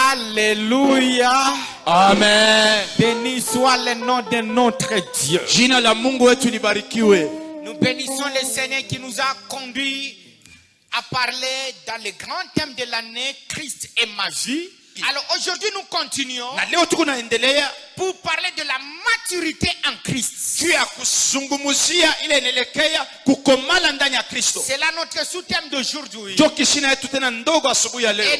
Alléluia. Amen. Béni soit le nom de notre Dieu. Jina la Mungu wetu libarikiwe. Nous bénissons le Seigneur qui nous a conduits à parler dans le grand thème de l'année, Christ et ma vie. Alors aujourd'hui nous continuons pour parler de la maturité en Christ. C'est là notre sous-thème d'aujourd'hui. Et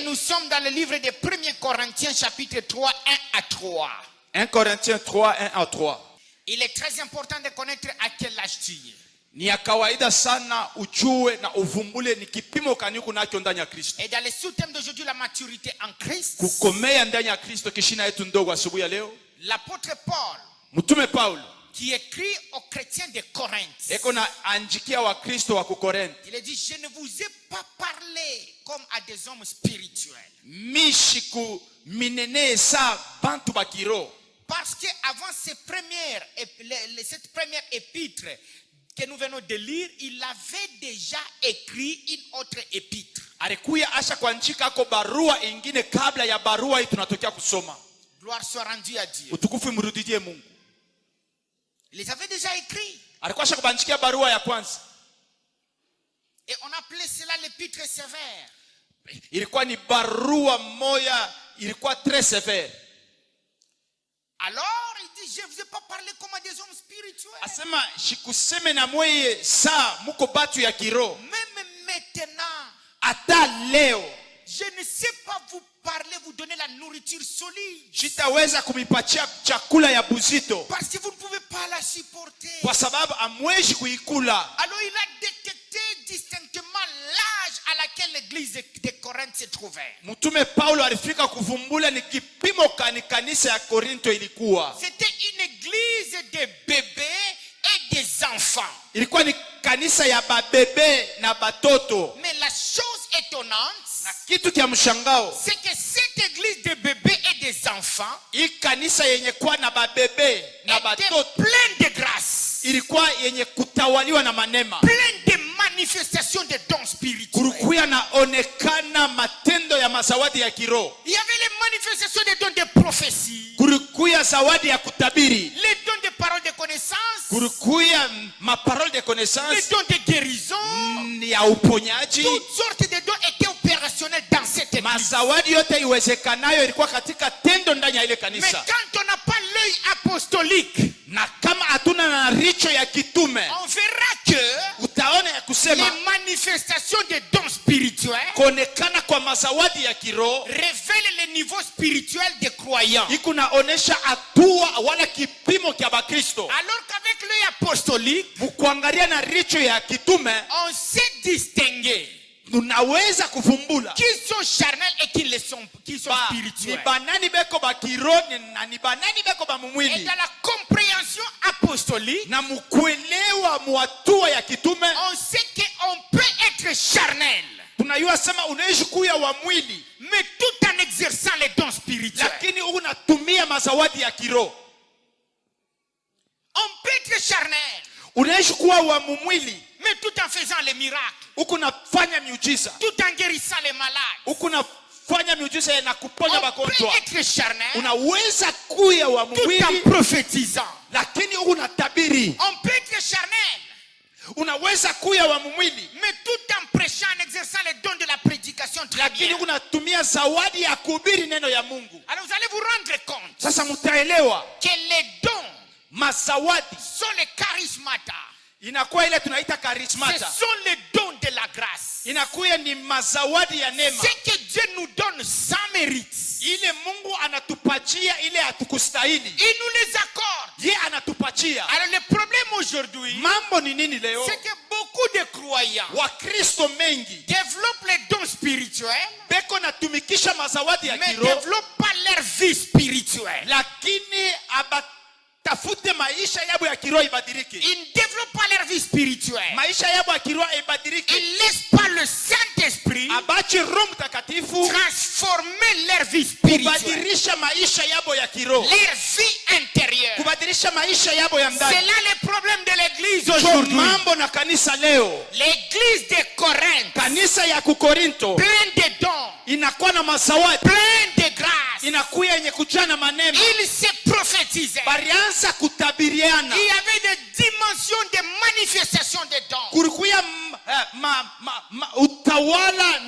nous sommes dans le livre de 1 Corinthiens chapitre 3, 1 à 3. 1 Corinthiens 3, 1 à 3. Il est très important de connaître à quel âge tu es. Ni ya kawaida sana ujue na uvumbule ni kipimo kani kunacho ndani ya Kristo. Et dans le sous-thème d'aujourd'hui, la maturité en Christ. Kukomea ndani ya Kristo kishina yetu ndogo asubuhi ya leo. L'apôtre Paul, Mtume Paulo, qui écrit aux chrétiens de Corinthe. eko na anjikia wa Kristo wa Korinthe. Il a dit, je ne vous ai pas parlé comme à des hommes spirituels. Mishiku minene sa bantu bakiro. Parce que avant cette première épître que nous venons de lire, il avait déjà écrit une autre épître. Alikuya asha kuandika ko barua ingine kabla ya barua hii tunatokea kusoma. Gloire soit rendue à Dieu. Utukufu mrudie Mungu. Il les avait déjà écrit. Alikuwa asha kubandikia barua ya kwanza. Et on appelait cela l'épître sévère. Ilikuwa ni barua moya, ilikuwa très sévère. Alors il dit, je ne vous ai pas parlé comme à des hommes spirituels. Asema shikuseme na mweye saa muko batu ya kiro. Même maintenant, Ata leo je ne sais pas vous parler, vous donner la nourriture solide. sitaweza kumipatia chakula ya buzito Parce que vous ne pouvez pas la supporter. kwa sababu amweshi kuikula. Alors il a détecté distinctement l'âge à laquelle l'église de Corinthe se trouvait. Mtume Paulo alifika kuvumbula ni kipimo kanisa ya Korinto ilikuwa. C'était une église de bébés et des enfants. Ilikuwa ni kanisa ya babebe na batoto. Mais la chose étonnante, Na kitu kia mshangao, c'est que cette église de bébés et des enfants hii kanisa yenye kuwa na babebe na était batoto pleine de grâce, ilikuwa yenye kutawaliwa na manema. pleine de manifestations de dons spirituels. Kurukuya na onekana matendo ya mazawadi ya kiroho. Il y avait les manifestations des dons de prophétie, Kurukuya zawadi ya kutabiri. les dons de paroles de connaissance, Kurukuya maparole de les connaissance dons de guérison. ya uponyaji. Toutes sortes de dons étaient opérationnels dans cette église. Mazawadi yote iwezekanayo ilikuwa katika tendo ndani ya ile Mais kanisa. quand on n'a pas l'œil apostolique, Na kama hatuna na richo ya kitume, on verra que utaona ya kusema les manifestations des dons spirituels kuonekana kwa mazawadi ya kiroho révèlent le niveau spirituel des croyants. iko naonesha hatua wala kipimo kia Bakristo. Alors qu'avec l'œil apostolique, Mkuangalia na richo ya kitume, on sait distinguer tunaweza kuvumbula qui sont charnels et qui sont ni spirituels. banani beko ba kiroho na ni banani beko ba Et mumwili. dans la compréhension apostolique, Na mkuelewa muatua ya kitume, on sait qu'on peut être charnel, tunayua sema unaishi kuya wa mwili mais tout en exerçant les dons spirituels. lakini unatumia mazawadi ya kiroho. On peut être charnel, Unaishi kuwa wa mumwili mais tout en faisant les miracles, huku nafanya miujiza, tout en guérissant les malades. huku nafanya miujiza na kuponya On magonjwa. peut être charnel, Unaweza kuya wa tout mwili en prophétisant. lakini unatabiri. On peut être charnel, Unaweza kuya wa mwili mais tout en prêchant, en exerçant les dons de la prédication. Très lakini bien. unatumia zawadi ya kuhubiri neno ya Mungu. Alors vous allez vous rendre compte Sasa mtaelewa que les dons mazawadi sont les charismata. inakuwa ile tunaita Ce karismata, sont les dons de la grâce. inakuwa ni mazawadi ya neema. Ce que Dieu nous donne sans mérite, Ile Mungu anatupatia ile hatukustahili, il nous les accorde. ye anatupatia. Alors le problème aujourd'hui, Mambo ni nini leo? c'est que beaucoup de croyants Wakristo mengi développent les dons spirituels, beko natumikisha mazawadi ya mais ne kiroho développent pas leur vie spirituelle. lakini abatafute maisha yabo ya kiroho ibadilike. Ils ne développent pas leur vie spirituelle. Maisha yabo ya kiroho ibadilike, Ils ne laissent pas le Saint-Esprit abachi Roho Mtakatifu transformer leur vie spirituelle, kubadilisha maisha yabo ya kiroho, leur vie intérieure. kubadilisha maisha yabo ya C'est ndani. là le problème de l'église Ndio aujourd'hui. mambo na kanisa leo. L'église de Corinthe, Kanisa ya Kukorinto pleine de dons, inakuwa na mazawadi, pleine de grâce, inakuya yenye kujana maneno. Ils se prophétisaient. Barianza kutabiriana. Il y avait des dimensions de manifestation des dons. Kulikuya utawala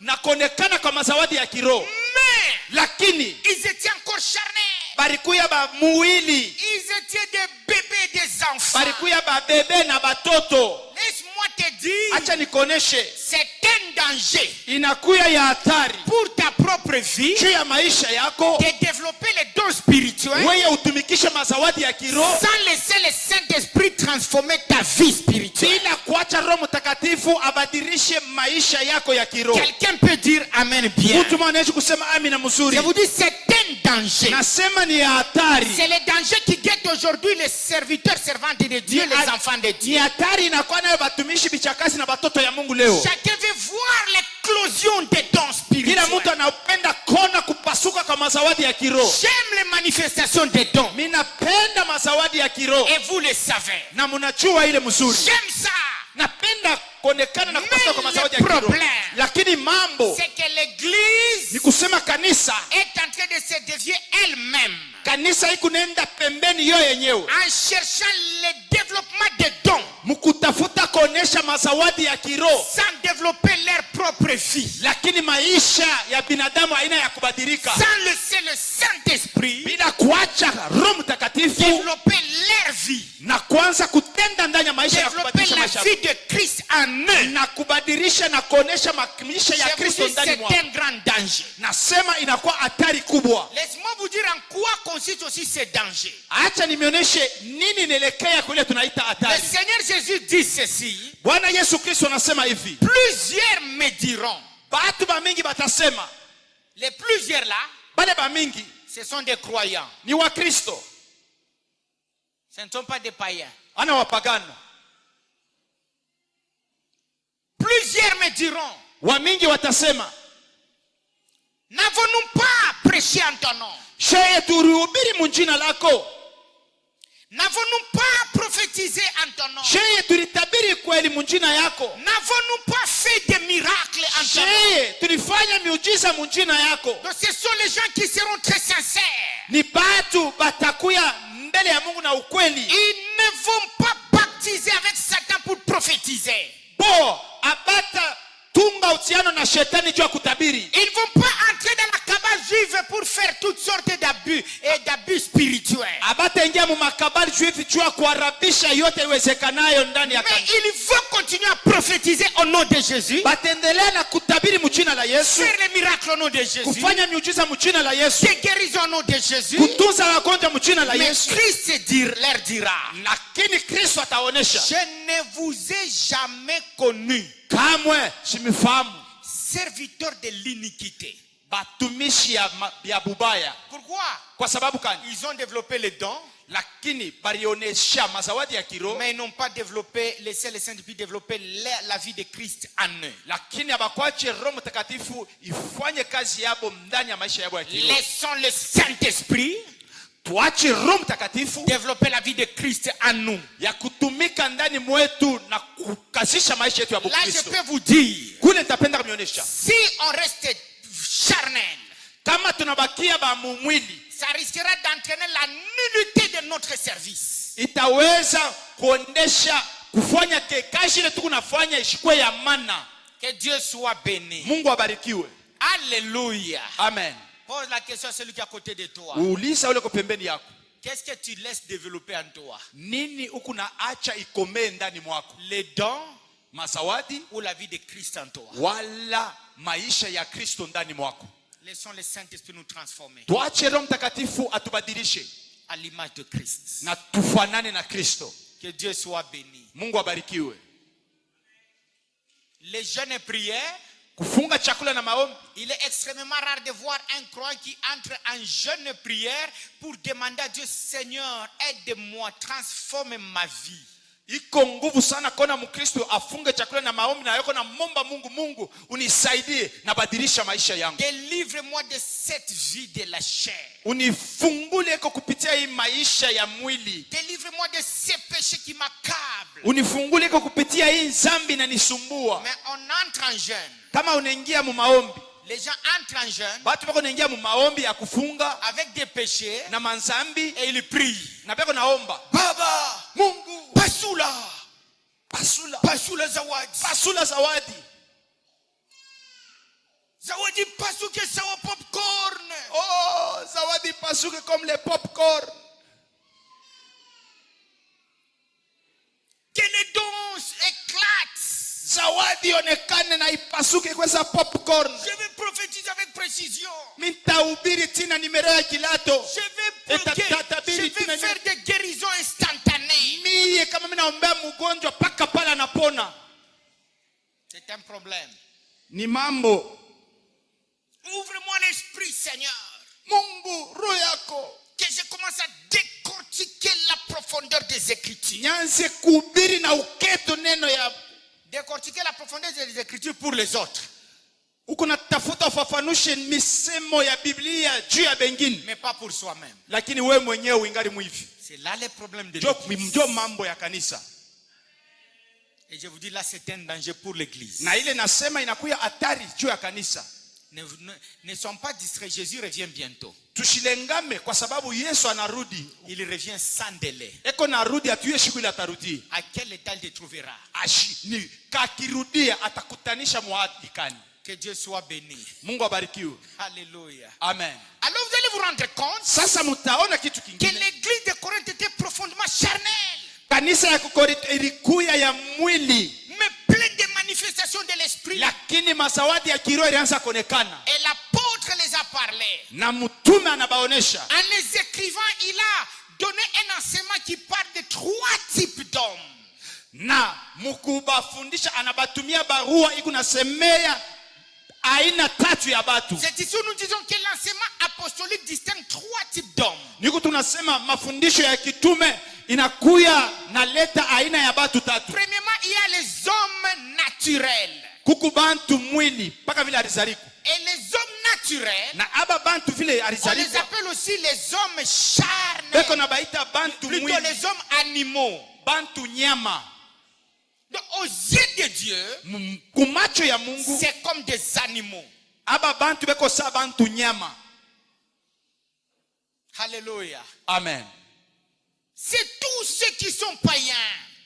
na konekana kwa mazawadi ya kiroho. Mais lakini ils étaient encore charnés. Barikuya ba muwili. Ils étaient des bébés, des enfants. Barikuya ba bebe na batoto. Laisse-moi te dire. Acha nikoneshe. C'est un danger. Inakuya ya hatari. Pour ta propre vie. Juu ya maisha yako. De développer les dons spirituels. Wewe utumikishe mazawadi ya kiroho. Sans laisser le Saint-Esprit transformer ta vie spirituelle. Bila kuacha Roho Mtakatifu abadilishe maisha yako ya kiroho. Quelqu'un peut dire amen bien. Mtu mwanaweza kusema amina mzuri. Je vous dis c'est un danger. Nasema ni hatari. C'est le danger qui guette aujourd'hui les serviteurs servantes de Dieu, les enfants de Dieu. Ni hatari inakuwa nayo batumishi bichakasi na batoto ya Mungu leo. Chacun veut voir l'éclosion des dons spirituels. Kila mtu anapenda kona kupasuka kwa mazawadi ya kiroho. J'aime les manifestations des dons. Mimi napenda mazawadi ya kiroho. Et vous le savez. Na mnajua ile mzuri. J'aime ça. Napenda kuonekana na kupasuka kwa mazawadi ya kiroho. Lakini mambo c'est que l'église ni kusema kanisa est en train de se dévier elle-même. Kanisa iko nenda pembeni yo yenyewe. En cherchant le développement des dons. Mkutafuta kuonesha mazawadi ya kiroho. Sans développer leur propre vie. Lakini maisha ya binadamu haina ya kubadilika. Sans laisser le Saint-Esprit. Bila kuacha Roho Mtakatifu. Développer leur vie. Na kuanza kutenda ndani ya maisha ya kubadilisha maisha. Développer la vie de Christ en eux. Na kubadilisha na kuonesha maisha ya Kristo ndani mwao. C'est un grand danger. Nasema inakuwa hatari kubwa. Laisse-moi vous dire en quoi consiste aussi ce danger. Acha nimeoneshe nini nielekea kule tunaita hatari. Le Seigneur Jésus dit ceci. Bwana Yesu Kristo anasema hivi. Plusieurs me diront. Batu ba mingi batasema. Les plusieurs là. Bale ba mingi. Ce sont des croyants. Ni wa Kristo. Ce ne sont pas des païens. Ana wapagano. Plusieurs me diront. Wa mingi watasema. N'avons-nous pas prêché en ton nom? Sheye turihubiri munjina lako. N'avons-nous pas prophétisé en ton nom? Sheye tulitabiri kweli munjina yako. N'avons-nous pas fait des miracles en ton nom? Sheye tulifanya miujiza munjina yako. Donc ce sont les gens qui seront très sincères. Ni batu batakuya mbele ya Mungu na ukweli. Ils ne vont pas baptiser avec Satan pour prophétiser. Bo abata tunga utiano na shetani juu ya kutabiri. Ils ne vont pas entrer dans la cabale juive pour faire toutes sortes d'abus et d'abus spirituels. Abata ingia mu makabali juive juu ya kuharabisha yote iwezekanayo ndani ya kanisa. Mais ils vont continuer à prophétiser au nom de Jésus. Batendelea na kutabiri mjina la Yesu. Faire les miracles au nom de Jésus. Kufanya miujiza mjina la Yesu. Des guérisons au nom de Jésus. Kutunza wagonjwa mjina la Mais Yesu. Christ leur dira. Lakini Kristo ataonesha. Je ne vous ai jamais connu. Kamwe simifahamu. Serviteur de l'iniquité. Batumishi ya bubaya. Pourquoi? Kwa sababu gani? Ils ont développé les dons. Lakini barionesha mazawadi ya kiroho. Mais ils n'ont pas développé, laissé le Saint-Esprit développer la vie de Christ en eux. Lakini abakwache Roho Mtakatifu ifanye kazi yabo ndani ya maisha yabo ya kiroho. Laissons le Saint-Esprit tuache Roho Mtakatifu développer la vie de Christ en nous. Ya kutumika ndani mwetu na kukazisha maisha yetu ya Là, Kristo. je peux vous dire, kule nitapenda kumionesha. Si on reste charnel, kama tunabakia ba mwili, ça risquera d'entraîner la nullité de notre service. Itaweza kuondesha kufanya kazi ile tunafanya ishikwe ya maana. Que Dieu soit béni. Mungu abarikiwe. Alléluia. Amen. Pose la question à celui qui est à côté de toi. Uuliza ule pembeni yako. Qu'est-ce que tu laisses développer en toi? Nini huku na acha ikomee ndani mwako? Les dons, mazawadi ou la vie de Christ en toi? Wala maisha ya Kristo ndani mwako. Laissons le Saint-Esprit nous transformer. Tuache Roho Mtakatifu atubadilishe à l'image de Christ. Na tufanane na Kristo. Que Dieu soit béni. Mungu abarikiwe. Les jeûnes et prières, kufunga chakula na maombi. Il est extrêmement rare de voir un croyant qui entre en jeûne et prière pour demander à Dieu, Seigneur, aide-moi, transforme ma vie. Iko nguvu sana kona Mkristo afunge chakula na maombi na yako na momba Mungu unisaidie na badilisha maisha yangu. Délivre-moi de cette vie de la chair. Unifungule iko kupitia hii maisha ya mwili. Délivre-moi de ces péchés qui m'accablent. Unifungule iko kupitia hii dhambi inanisumbua. Mais on entre en jeûne. Kama unaingia mu maombi, les gens entrent en jeûne batu beko naingia mu maombi ya kufunga avec des péchés na manzambi et ils prient. na beko naomba. Baba, Mungu, pasula zawadi. pasula zawadi. Zawadi pasuke sawa popcorn. Oh, zawadi pasuke comme les popcorn. Que les dons éclatent. Zawadi onekane na ipasuke kwa sa popcorn. Je vais prophétiser avec précision. Mintahubiri tina nimero ya kilato. Je vais faire des guérisons instantanées. Mie kama mimi naombea mgonjwa paka pala anapona. C'est un problème. Ni mambo. Ouvre-moi l'esprit, Seigneur. Mungu roho yako. Que je commence à décortiquer la profondeur des Écritures. Nyanze kuhubiri na uketo neno ya. Décortiquer la profondeur des Écritures pour les autres. Uko natafuta ufafanushe misemo ya Biblia juu ya bengine. Mais pas pour soi-même. Lakini wewe mwenyewe uingali mwivi. C'est là le problème de l'église. Ndio mambo ya kanisa. Et je vous dis là, c'est un danger pour l'église. Na ile nasema inakuya hatari juu ya kanisa. Ne sommes pas distraits, Jésus revient bientôt. Tushilengame kwa sababu Yesu anarudi. Il revient sans délai. Eko narudi atuye siku ile atarudi. À quel état il te trouvera? Ni kakirudia atakutanisha muadikani. Que Dieu soit béni. Mungu abarikiwe. Alléluia. Amen. Alors vous allez vous rendre compte sasa mutaona kitu que kingine. l'église de Corinthe était profondément charnelle. Kanisa ya Korinto ilikuya ya mwili. Mais pleine de manifestations de l'esprit. Lakini masawadi ya kiroho ilianza kuonekana. Et l'apôtre les a parlé. Na mtume anabaonesha. En les écrivant, il a donné un enseignement qui parle de 3 types d'hommes. Na mukubafundisha anabatumia barua iko nasemea aina 3 ya batu. C'est ici où nous disons que l'enseignement apostolique distingue 3 types d'hommes. Niko tunasema mafundisho ya kitume inakuya na leta aina ya batu 3. Premièrement, il y a les hommes naturels. Kuku bantu mwili paka vile alizaliku. Et les hommes naturels, na aba bantu vile on alizaliku. les appelle aussi les hommes charnels. Beko na baita bantu plutôt mwili. les hommes animaux. Bantu nyama. Donc aux yeux de Dieu, kumacho ya Mungu, c'est comme des animaux. Aba bantu beko sa bantu nyama. Alléluia. Amen. C'est tous ceux qui sont païens.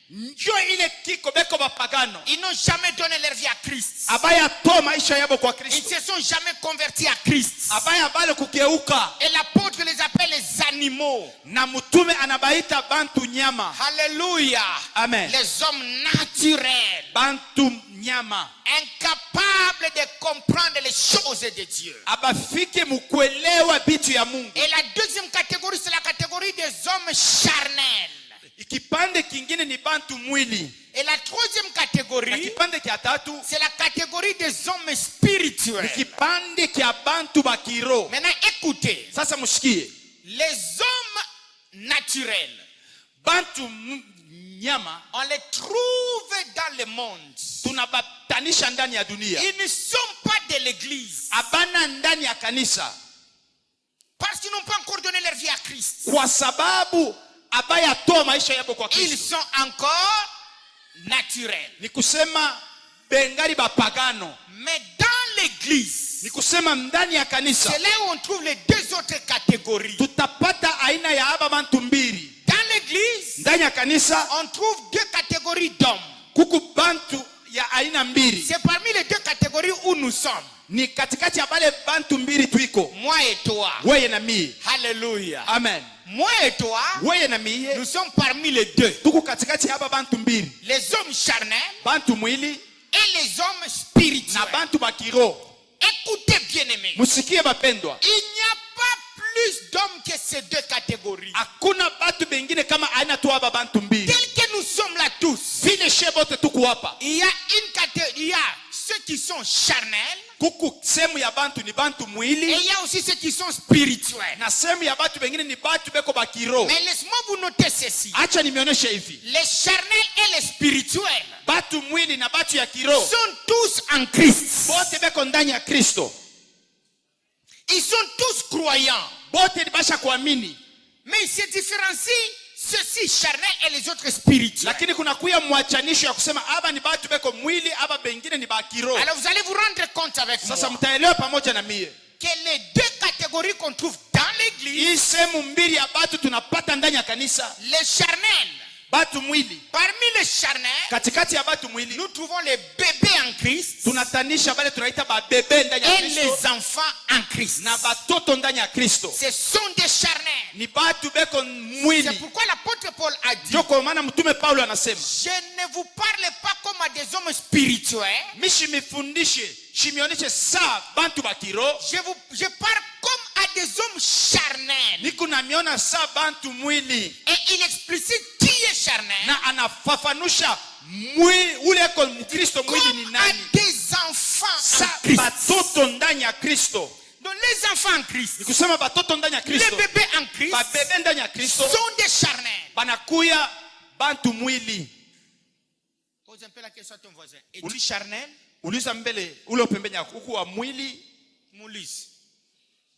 Njo ile kiko beko bapagano. Ils n'ont jamais donné leur vie à Christ. Abaya to maisha yabo kwa Ils Kristo. ne se sont jamais convertis à Christ. Abaya bale kugeuka. Et l'apôtre les appelle les animaux. Na mutume anabaita bantu nyama. Alléluia. Amen. Les hommes naturels. Bantu nyama. Incapables de comprendre les choses de Dieu. Abafike mukuelewa bitu ya Mungu. Et la deuxième catégorie, c'est la catégorie des hommes charnels. Ikipande kingine ni bantu mwili. Et la troisième catégorie, kipande kia tatu, c'est la catégorie des hommes spirituels. Kipande kia bantu bakiro. Maintenant écoutez. Sasa mushikie. Les hommes naturels, bantu nyama, on les trouve dans le monde. Tunabatanisha ndani ya dunia. Ils ne sont pas de l'église. Abana ndani ya kanisa. Parce qu'ils n'ont pas encore donné leur vie à Christ. Kwa sababu abaya toa maisha yabo kwa Kristo. Ils sont encore naturels. Ni kusema bengali bapagano. Mais dans l'église, ni kusema ndani ya kanisa, c'est là où on trouve les 2 autres catégories. Tutapata aina ya aba bantu mbili. Dans l'église, ndani ya kanisa, on trouve 2 catégories d'hommes. Kuku bantu ya aina mbili. C'est parmi les 2 catégories où nous sommes. Ni katikati ya bale bantu mbili tuiko. Moi et toi. Weye na mie. Alléluia. Amen. Moi et toi, weye na mie, nous sommes parmi les 2. Tuko katikati ya aba bantu mbili. Les hommes charnels, bantu mwili, et les hommes spirituels. Na bantu bakiro. Écoutez bien-aimés. Musikie bapendwa. Il n'y a pas plus d'hommes que ces 2 catégories. Hakuna batu bengine kama aina tu aba bantu mbili. Tels que nous sommes là tous. Vile shebote tuko hapa. Il y a une catégorie, il y a ceux qui sont charnels. Kuku semu ya bantu ni bantu mwili. Et il y a aussi ceux qui sont spirituels. Na semu ya batu bengine ni batu beko bakiro. Mais laisse-moi vous noter ceci. Acha nimeonesha hivi. Les charnels et les spirituels, batu mwili na batu ya kiro, sont tous en Christ. Bote beko ndani ya Kristo. Ils sont tous croyants. Bote basha kuamini. Mais ils se différencient ceci charnel et les autres spirituels. Lakini kuna kuya mwachanisho ya kusema aba ni batu beko mwili, aba bengine ni bakiro. Alors vous allez vous rendre compte avec moi. Sasa mtaelewa pamoja na mie Que les deux catégories qu'on trouve dans l'église, hii sehemu mbili ya batu tunapata ndani ya kanisa, les charnels. batu mwili. Parmi les charnels, Katikati ya batu mwili nous trouvons les bébés en Christ tunatanisha bale tunaita babebe ndani ya et Kristo les enfants en Christ. na batoto ndani ya Kristo. Ce sont des charnels. Ni batu beko C'est mwili. pourquoi l'apôtre Paul a dit, Ndio kwa maana mtume Paulo anasema, je ne vous parle pas comme à des hommes spirituels. mishi mifundishe, shimioneshe saa bantu bakiro. Je parle comme à des hommes charnels. Niko na miona saa bantu mwili. Et il explicite qui est charnel. Na anafafanusha mwili ule kwa Kristo mwili ni Comme à nani. des enfants Sa en Christ. batoto ndani ya Kristo. Donc les enfants en Christ, Nikusema batoto ndani ya les Kristo. bébés en Christ Babebe ndani ya Kristo sont des charnels. banakuya bantu mwili. Pose un peu la question à ton voisin. Es-tu charnel? Uliza mbele ule pembeni yako, huku wa mwili? Moulise.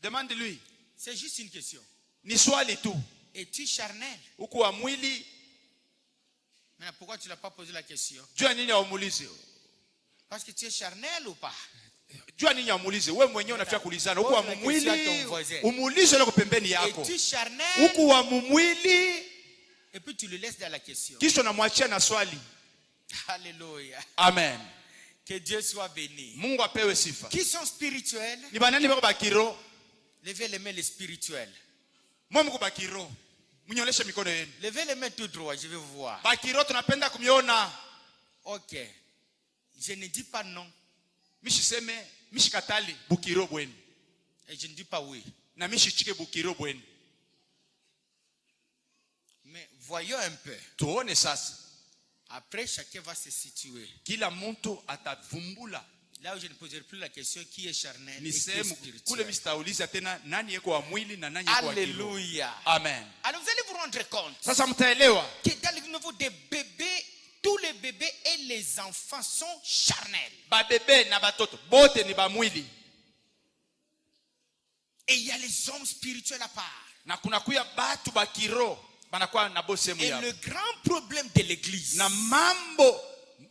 Demande lui. C'est juste une question. Ni swali tu. Es-tu charnel? Huku wa mwili? Mais pourquoi tu ne l'as pas posé la question? Jua nini aumulize? Parce que tu es charnel ou pas? Jua nini aumulize? Wewe mwenyewe unafia kulizana. Huku wa mwili umulize ile pembeni yako. Es-tu charnel? Huku wa mwili? Et puis tu le laisses dans la question. Kisha unamwachia na swali. Alléluia. Amen. Que Dieu soit béni. Mungu apewe sifa. Qui sont spirituels? Ni banani bako bakiro? Levez les mains les spirituels. Mwa mko bakiro. Mnyoleshe mikono yenu. Levez les mains tout droit, je vais vous voir. Bakiro tunapenda kumiona. Ok. Je ne dis pas non. Mishiseme, mishikatali bukiro bweni. Et je ne dis pas oui. Na mishichike bukiro bweni. Mais voyons un peu. Tuone sasa. Après, chacun va se situer. Kila mtu atavumbula. Là où je ne poserai plus la question qui est charnel et Ni qui est sehemu kule spirituel. mistauliza tena nani yeko wa mwili na nani yeko wa kiroho. Alléluia. Amen. Alors vous allez vous rendre compte Sasa mtaelewa que dans le nouveau des bébés, tous les bébés et les enfants sont charnels. babebe na batoto bote ni ba mwili. Et il y a les hommes spirituels à part. Na kuna kuya batu ba kiroho banakuwa na bosemu Et yao. le grand problème de l'église, Na mambo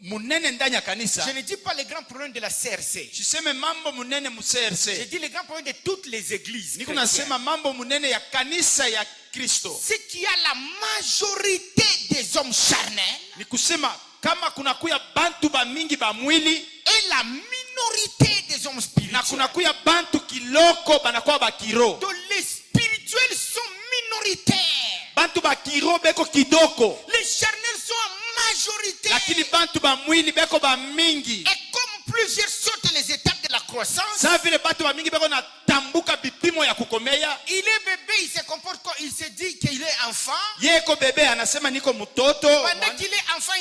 munene ndani ya kanisa. je ne dis pas le grand problème de la CRC. Siseme mambo munene mu CRC. Je dis le grand problème de toutes les églises. Niko chrétiennes. nasema mambo munene ya kanisa ya Kristo. C'est qu'il y a la majorité des hommes charnels Ni kusema kama kuna kuya bantu ba mingi ba mwili et la minorité des hommes na spirituels. kuna kuya bantu kiloko banakuwa ba kiroho. Donc les spirituels sont minoritaires. Bantu ba kiroho beko kidoko. Les charnels sont en majorité. Lakini bantu ba mwili beko ba mingi. Et comme plusieurs sautent les étapes de la croissance, Sa vile batu ba mingi beko na tambuka bipimo ya kukomeya. il est bébé, il se comporte comme il se dit qu'il est enfant. Yeko bebe anasema niko mtoto. Pendant qu'il est enfant,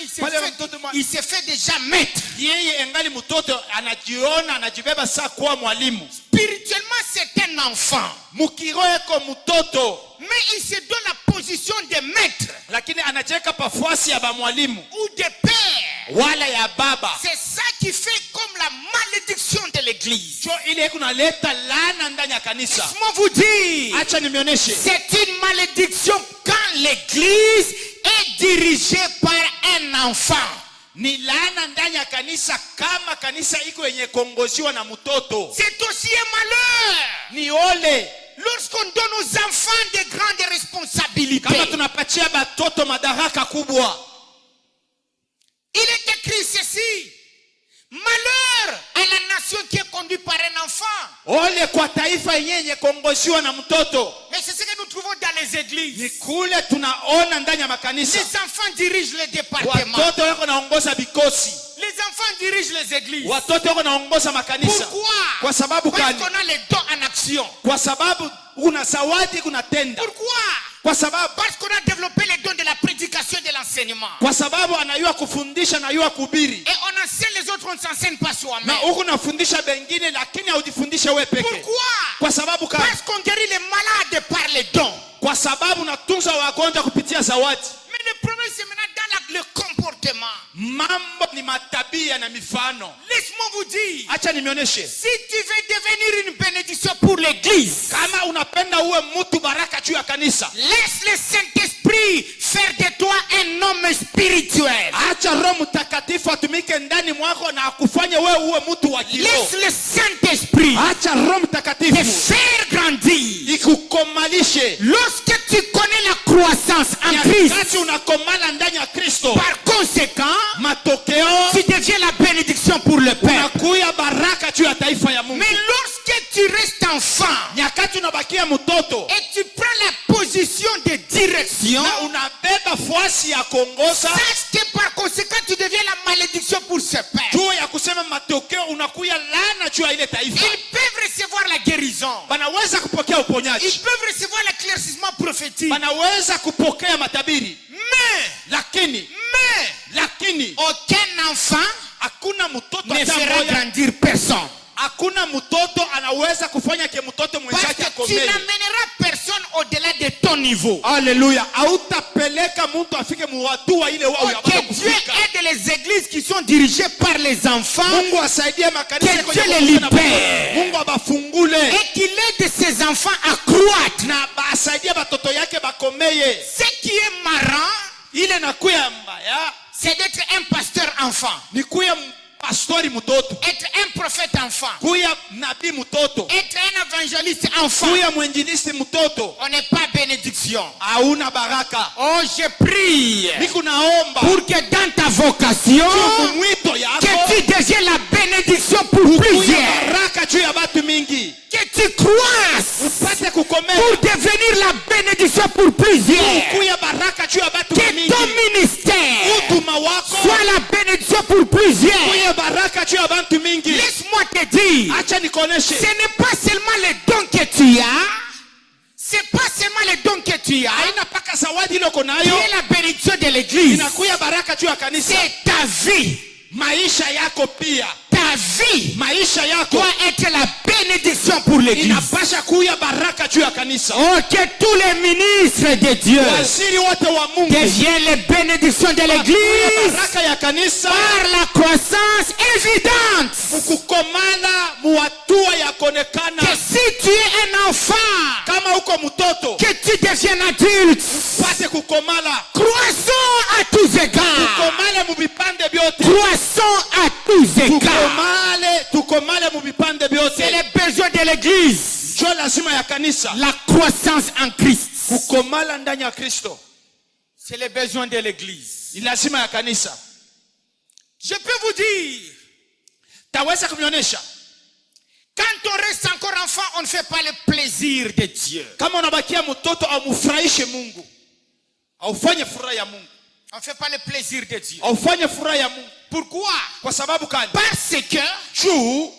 il se fait déjà maître. Yeye engali mtoto anajiona anajibeba saa kuwa mwalimu. Spirituellement, c'est un enfant. Mukiro eko mtoto. Mais il se donne la position de maître Lakini anacheka pafuasi ya ba mwalimu. ou de père. Wala ya baba. C'est ça qui fait comme la malédiction de l'église. Jo ile kunaleta laana ndani ya kanisa. Laisse-moi vous dire, Acha nimioneshe. c'est une malédiction quand l'église est dirigée par un enfant. Ni laana ndani ya kanisa kama kanisa iko yenye kongoziwa na mtoto. C'est aussi un malheur Ni ole lorsqu'on donne aux enfants de grandes responsabilités. kama tunapatia batoto madaraka kubwa. Il est écrit ceci: malheur à la nation qui est conduite par un enfant. Ole kwa taifa yenye kongoziwa na mtoto. Mais c'est ce que nous trouvons dans les Ni églises. kule tunaona ndani ya makanisa. Les enfants dirigent les départements. Watoto wako naongoza bikosi. Les enfants dirigent les églises. Watoto wako naongoza makanisa. Pourquoi? Kwa sababu Parce gani? qu'on a les dons en action. Kwa sababu una zawadi kunatenda. Pourquoi? Kwa sababu Parce qu'on a développé les dons de la prédication et de l'enseignement. kwa sababu anayua kufundisha na yua kuhubiri. Et on enseigne les autres, on ne s'enseigne pas Na soi-même. huku nafundisha bengine lakini haujifundishe wewe peke. Pourquoi? Kwa sababu gani? Parce qu'on guérit les malades par les dons. Kwa sababu natunza wagonjwa kupitia zawadi. Mais le problème c'est maintenant dans le comportement. Mambo ni matabia na mifano. Laisse-moi vous dire, Acha nimioneshe. si tu veux devenir une bénédiction pour l'église, Kama unapenda uwe mtu baraka juu ya kanisa, laisse le Saint-Esprit Saint-Esprit faire de toi un homme spirituel. Acha Roho Mtakatifu atumike ndani mwako na akufanye wewe uwe mtu wa kiroho. Laisse le Saint-Esprit Acha Roho te Mtakatifu faire grandir. ikukomalishe. Lorsque tu connais la croissance en Christ, Wakati unakomala ndani ya Kristo, par conséquent, matokeo tu deviens la bénédiction pour le peuple. unakuya baraka juu ya taifa ya Mungu. Mais lorsque tu restes enfant Nyakati unabakia mtoto et tu prends la position de direction, na unabeba fuasi ya kuongoza, sache que par conséquent tu deviens la malédiction pour ce peuple. juu ya kusema matokeo unakuya laana juu ya ile taifa. Ils peuvent recevoir la guérison. Wanaweza kupokea Ils uponyaji, peuvent recevoir l'éclaircissement prophétique. wanaweza kupokea matabiri, Mais lakini aucun enfant hakuna mtoto ne hata fera mmoja, grandir personne. hakuna mtoto anaweza kufanya ke mtoto Parce mwenzake que tu akomee. n'amèneras personne au-delà de ton niveau. Haleluya, hautapeleka mtu afike muhatua ile wao ya Que Dieu aide les églises qui sont dirigées par les enfants Mungu asaidie makanisa Que kwenye Dieu les kuongoza na libère. Mungu abafungule et qu'il aide ses enfants à croître. na asaidie batoto yake bakomeye. Ce qui est marrant, Ile nakuya mbaya c'est d'être un pasteur enfant, ni kuya pastori mtoto, être un prophète enfant, kuya nabii mtoto, être un évangéliste enfant. kuya mwenjilisti mtoto. On n'est pas bénédiction. Hauna baraka. Oh, je prie Niko naomba pour que dans ta vocation, mwito que yako tu deviennes la bénédiction pour kuya plusieurs. baraka juu ya batu mingi, Que tu croisses upate kukomea pour devenir la bénédiction pour plusieurs. kuya baraka juu ya batu Que mingi. ton ministère Utuma wako soit la bénédiction pour plusieurs. kuya baraka juu ya batu mingi. Laisse-moi te dire, Acha nikoneshe, ce n'est pas seulement les dons que tu as, c'est pas seulement les dons que tu as haina paka zawadi ile uko qui nayo est la bénédiction de l'église. inakuya baraka juu ya kanisa. C'est ta vie. Maisha yako pia, Ta vie maisha yako doit être la bénédiction pour l'église. inapasha kuya baraka juu ya kanisa. Oh, que tous les ministres de Dieu Waziri wote wa Mungu deviennent les bénédictions de l'église baraka ya kanisa par la croissance évidente. kukomana muhatua ya konekana. Que si tu es un enfant, Kama uko mtoto que tu deviennes adulte, pate kukomala, croissons à tous égards. tukomale mubipande vyote, Croissons à tous égards. tukomale mubipande vyote. C'est les besoins de l'église. Jo lazima ya kanisa La croissance en Christ. kukomala ndani ya Kristo, C'est les besoins de l'église. ni lazima ya kanisa. Je peux vous dire, Taweza kumionesha quand on reste encore enfant, on ne fait pas le plaisir de Dieu. kama unabakia mtoto amufurahishe Mungu, aufanye furaha ya Mungu, On ne fait pas le plaisir de Dieu. aufanye furaha ya Mungu. Pourquoi? Kwa sababu kani? Parce que Juu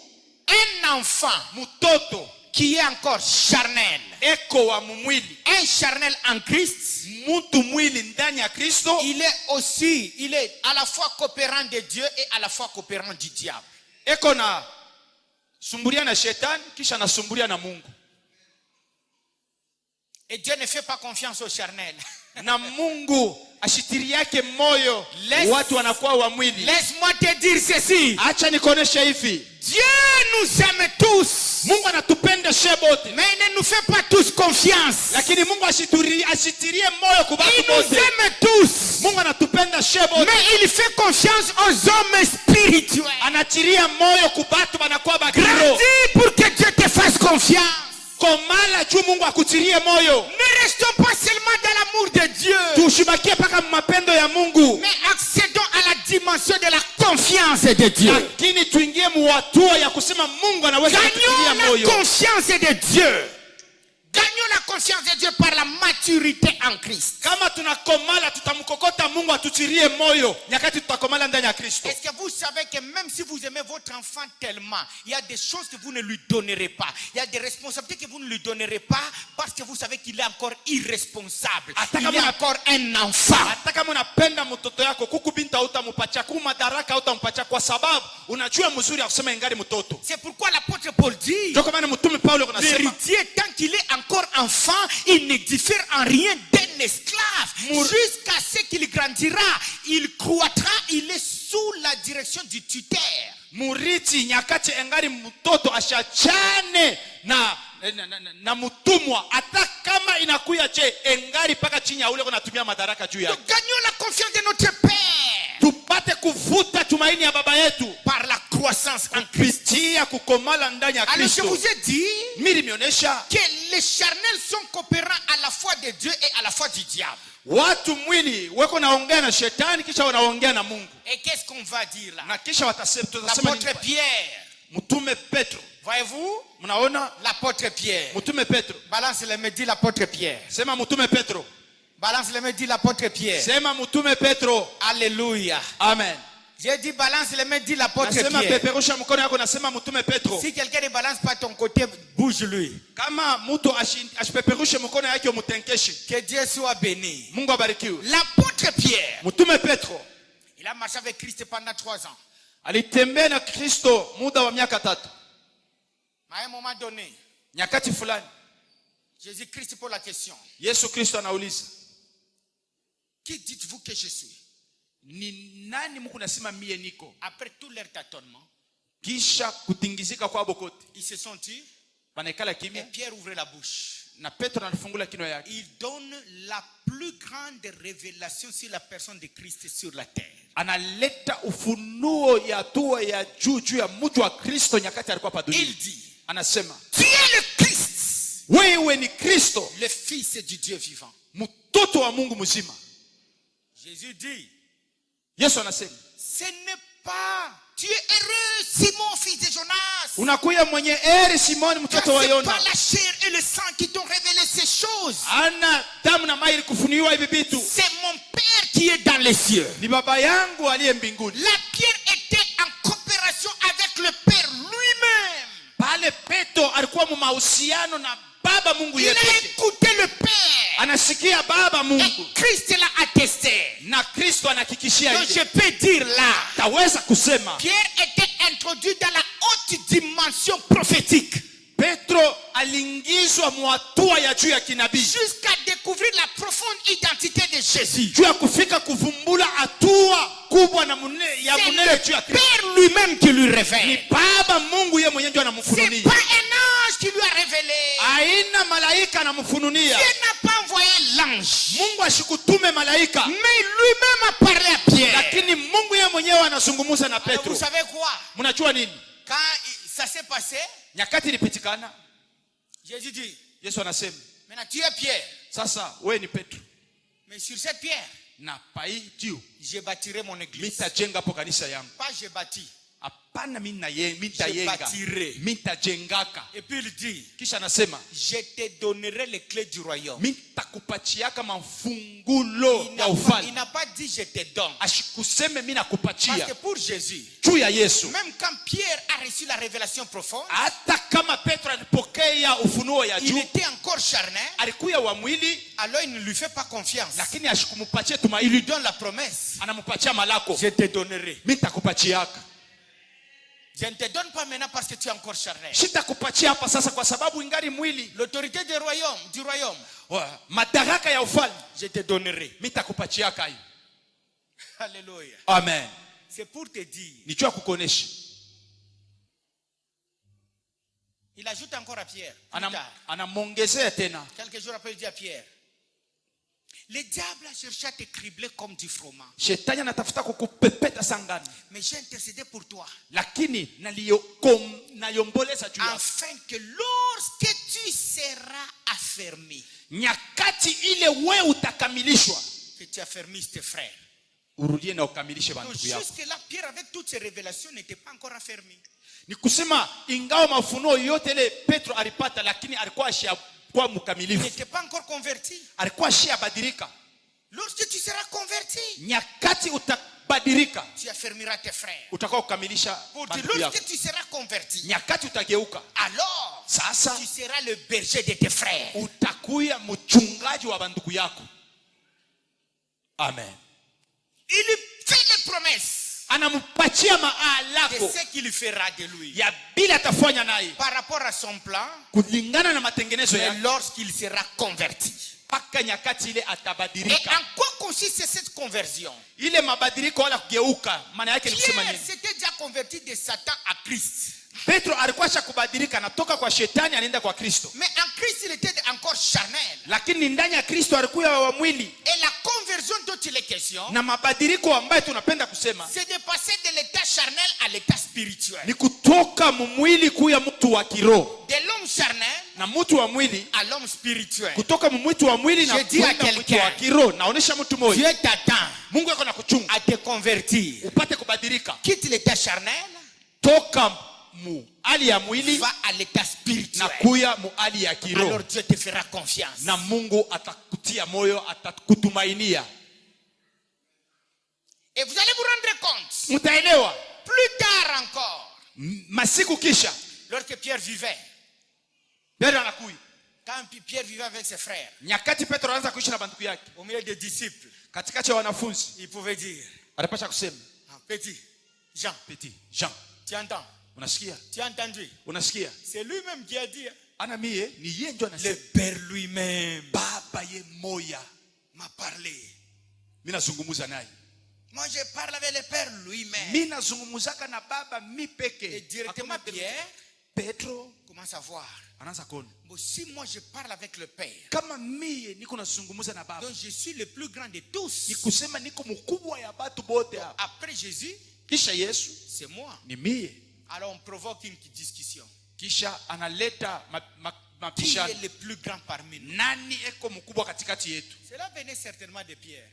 un enfant mtoto qui est encore charnel, eko wa mumwili, un charnel en Christ, mtu mwili ndani ya Kristo, il est à la fois coopérant de Dieu et à la fois coopérant du diable. eko na sumbulia na shetani kisha nasumbulia na Mungu. Et Dieu ne fait pas confiance au charnel. Na Mungu ashitiri yake moyo watu wanakuwa wa mwili. Laisse-moi te dire ceci. Acha nikoneshe hivi, Dieu nous aime tous, Mungu anatupenda shebote, mais il ne nous fait pas tous confiance. lakini Mungu ashitirie moyo kwa Il watu nous wote. aime tous, Mungu anatupenda shebote, mais il fait confiance aux hommes spirituels. anatiria moyo kwa watu wanakuwa bakiro. Grandis pour que Dieu te fasse confiance. Komala juu Mungu akutirie moyo. Ne restons pas seulement dans l'amour de Dieu, Tushibakie paka mapendo ya Mungu, mais accédons à la dimension de la confiance de Dieu. lakini tuingie muhatua ya kusema Mungu anaweza kututiria Gagnons la moyo. confiance de Dieu. Gagnons la confiance de Dieu par la maturité en Christ. Kama tunakomala tutamkokota Mungu atutirie moyo nyakati tutakomala ndani ya Kristo. Est-ce que vous savez que même si vous aimez votre enfant tellement, il y a des choses que vous ne lui donnerez pas. Il y a des responsabilités que vous ne lui donnerez pas parce que vous savez qu'il est encore irresponsable. Il est encore un enfant. Hata kama unapenda mtoto yako, kuku binta utampatia, kuku madaraka utampatia kwa sababu unajua mzuri ya kusema ingali mtoto. C'est pourquoi l'apôtre Paul dit, Ndio kama mtume Paulo anasema l'héritier tant qu'il est encore enfant, il ne diffère en rien d'un esclave. Jusqu'à ce qu'il grandira, il croîtra, il est sous la direction du tuteur. murithi nyakati engali mtoto ashachane na mtumwa, hata kama neema inakuya je engari paka chini ya ule unatumia madaraka juu Nous yake. gagnons la confiance de notre Père Tupate kuvuta tumaini ya baba yetu par la croissance en Christ. kupitia kukomala ndani ya Alors je Kristo. vous ai dit Mimi nimeonyesha que les charnels sont coopérants à la fois de Dieu et à la fois du diable. watu mwili weko naongea na shetani kisha wanaongea na Mungu. Et qu'est-ce qu'on va dire là? Na kisha tutasema L'apôtre Pierre, mtume Petro. voyez-vous? Mnaona L'apôtre Pierre. mtume Petro. Balance les mains, dit l'apôtre Pierre. Sema mtume Petro. Balance les mains, dit l'apôtre Pierre. Sema mtume Petro. Alléluia. Amen. J'ai dit balance les mains, dit l'apôtre Nasema Pierre. peperusha mkono yako nasema mtume Petro. Si quelqu'un ne balance pas ton côté, bouge-lui. Kama mtu ashipeperushe mkono yake umutenkeshe. Que Dieu soit béni. Mungu abarikiwe. L'apôtre Pierre, Mtume Petro il a marché avec Christ pendant 3 ans. alitembea na Kristo muda wa miaka 3. À un moment donné, Nyakati fulani Jésus-Christ pose la question. Yesu Kristo anauliza, Qui dites-vous que je suis? ni nani Mungu nasema mie niko? Après tout leur tâtonnement, Kisha kutingizika kwa bokote ils se sont dit, wanaikala et kimya Pierre ouvre la bouche. na Petro anafungula kinywa yake. Il donne la plus grande révélation sur la personne de Christ sur la terre. Analeta ufunuo ya hatua ya juu ya mtu wa Kristo nyakati alikuwa hapa duniani. Il dit, Anasema, tu es le Christ, wewe ni Kristo, le Fils du Dieu vivant. mtoto wa Mungu mzima. Jésus dit, Yesu anasema, ce n'est pas, tu es heureux Simon, fils de Jonas. unakuya mwenye heri Simoni Car mtoto wa c'est Yona. pas la chair et le sang qui t'ont révélé ces choses. Ana damu na maji kufuniwa hivi vitu. C'est mon Père qui est dans les cieux. Ni baba yangu aliye mbinguni. La pierre était en coopération avec le Père lui-même. Pale Petro alikuwa mu mahusiano na baba Mungu Il a yeye. écouté le Père. Anasikia baba Mungu. Et Christ l'a attesté. Na Kristo anahakikishia Donc je hivi. peux dire là, Taweza kusema Pierre était introduit dans la haute dimension prophétique. Petro aliingizwa mwatua ya juu ya kinabii. Jusqu'à découvrir la profonde identité de Jésus. Juu ya kufika kuvumbula hatua kubwa na ya C'est munene juu ya le Kristo. Père lui-même qui lui Ni révèle. baba Mungu yeye mwenyewe ndio C'est anamfunulia. pas un ange qui lui a révélé. Haina malaika anamfunulia. Dieu n'a pas envoyé l'ange. Mungu ashikutume malaika. Mais lui-même a parlé à Pierre. Lakini Mungu yeye mwenyewe anazungumza na Alors, Petro. vous savez quoi? Mnajua nini? Quand ça s'est passé, Nyakati ilipitikana, Jésus dit, Yesu anasema, maintenant tu es Pierre. sasa wewe ni Petro. Mais sur cette pierre, Na pai juu je bâtirai mon église. mitajenga hapo kanisa yangu. Pas je bâtis. Hapana mimi Je mitajenga. bâtirai. Mitajengaka. Et puis il dit, Kisha anasema, je te donnerai les clés du royaume. mitakupachiaka mafungulo Il ya n'a pas, ufalme. il n'a pas dit je te donne. Asikuseme mimi Parce nakupatia. que pour Jésus, Juu ya Yesu. même quand Pierre a reçu la révélation profonde, Hata kama Petro alipokea ufunuo ya il juu, était encore charnel, alikuwa wa mwili, alors il ne lui fait pas confiance. lakini ashikumupatia Il lui tumaini. donne la promesse. Anampatia malako. Je te donnerai. Mitakupachiaka. Je ne te donne pas maintenant parce que tu es encore charnel. Sitakupatia hapa sasa kwa sababu ingali mwili. L'autorité du royaume, Madaraka ya ufalme je te donnerai. mitakupachiaka hiyo. Alléluia. Amen. C'est pour te dire. Nichua kukonesha. Il ajoute encore à Pierre. Plus tard. Anamwongezea tena. Quelques jours après, il dit à Pierre, le diable a cherché à te cribler comme du froment. Shetani anatafuta kukupepeta sangani. Mais j'ai intercédé pour toi. Lakini nayomboleza juu yako. Afin que lorsque tu seras affermi, Nyakati ile wewe utakamilishwa, que tu affermisses tes frères. urudie na ukamilishe Donc bandugu yako. jusque-là, Pierre, avec toutes ces révélations, n'était pas encore affermi. Ni kusema ingawa mafunuo yote ile Petro alipata, lakini alikuwa ashakuwa Il mkamilifu. n'était pas encore converti. Alikuwa ashabadilika. Lorsque tu seras converti, Nyakati utabadilika, tu affermiras tes frères. utakao kukamilisha Pour dire, bandugu yako. lorsque tu seras converti, Nyakati utageuka, alors sasa tu seras le berger de tes frères. utakuya mchungaji wa bandugu yako. Amen. Il lui fait des promesses Anampatia de maalako ce qu'il fera de lui ya bila atafanya naye par rapport à son plan, kulingana na matengenezo mais yake lorsqu'il sera converti. mpaka nyakati ile Et atabadilika. en quoi consiste cette conversion? Ile mabadiliko wala kugeuka, maana yake ni kusema Pierre nini? s'était déjà converti de Satan à Christ. Petro alikuwa kubadilika, anatoka kwa shetani anaenda kwa Kristo. Mais en Christ il était encore charnel. Lakini ndani ya Kristo alikuwa wa mwili. Et la conversion dont il est question, na mabadiliko ambayo tunapenda kusema, c'est de passer de l'état charnel à l'état spirituel. Ni kutoka mwili kuya mtu wa kiroho. De l'homme charnel na mtu wa mwili à l'homme spirituel. Kutoka mtu wa mwili na kwenda mtu wa kiroho. Naonesha mtu mmoja. Dieu t'attend. Mungu yuko nakuchunga. À te convertir. Upate kubadilika. Quitte l'état charnel. Toka hali ya mwili va à l'état spirituel. Na kuya mu hali ya kiroho. Alors Dieu te fera confiance. Na Mungu atakutia moyo, atakutumainia. Et vous allez vous rendre compte. Mtaelewa. Plus tard encore. Masiku kisha. Lorsque Pierre vivait. Pierre anakuya. Quand Pierre vivait avec ses frères. Nyakati Petro anaanza kuishi na banduku yake. Au milieu des disciples. Katikati ya wanafunzi. Il pouvait dire. Alipasha kusema. Petit Jean. Petit Jean. Tu entends? Unasikia? Tu as entendu? Unasikia? C'est lui-même qui a dit. Ana mie ni yeye ndio anasema. Le Père lui-même. Baba ye moya m'a parlé. Mimi nazungumza naye. Moi je parle avec le Père lui-même. Mimi nazungumzaka na Baba mi peke. Et directement Pierre, Petro commence à voir. Anaanza kuona. Bon, si moi je parle avec le Père. Kama mie niko nazungumza na Baba. Donc je suis le plus grand de tous. Ni kusema niko mkubwa ya watu wote hapa. Après Jésus, kisha Yesu, c'est moi. Ni mie. Alors on provoque une discussion. Kisha analeta Qui est le plus grand parmi nous? Nani eko mkubwa katikati yetu? Cela venait certainement de Pierre.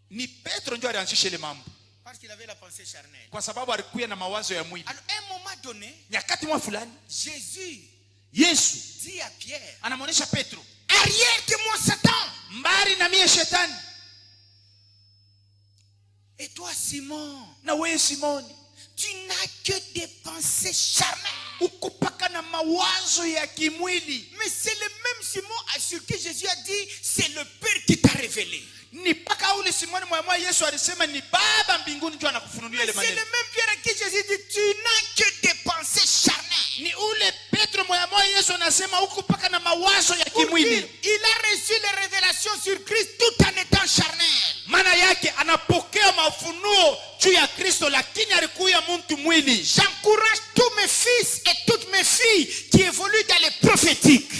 Ni Petro ndio alianzisha ile mambo. Parce qu'il avait la pensée charnelle. Kwa sababu alikuwa na mawazo ya mwili. Alors à un moment donné, nyakati mwa fulani, Jésus dit à Pierre, anamuonesha Petro, arrière de moi Satan. Mbali na mie shetani. Et toi Simon, na wewe Simoni, tu n'as que des pensées charnelles. Ukupaka na mawazo ya kimwili. Mais c'est le même Simon sur qui Jésus a dit, c'est le Père qui t'a révélé. Ni paka ule Simoni mwa Yesu alisema ni Baba mbinguni ndio anakufunulia ile maneno. C'est le même Pierre à qui Jésus dit, tu n'as que des pensées charnelles. Ni ule Petro mwa Yesu anasema ukupaka na mawazo ya kimwili. Il a reçu les révélations sur Christ tout en étant charnel. Maana yake anapokea mafunuo juu ya Kristo lakini alikuwa mtu mwili. J'encourage tous mes fils et toutes mes filles qui évoluent dans les prophétiques.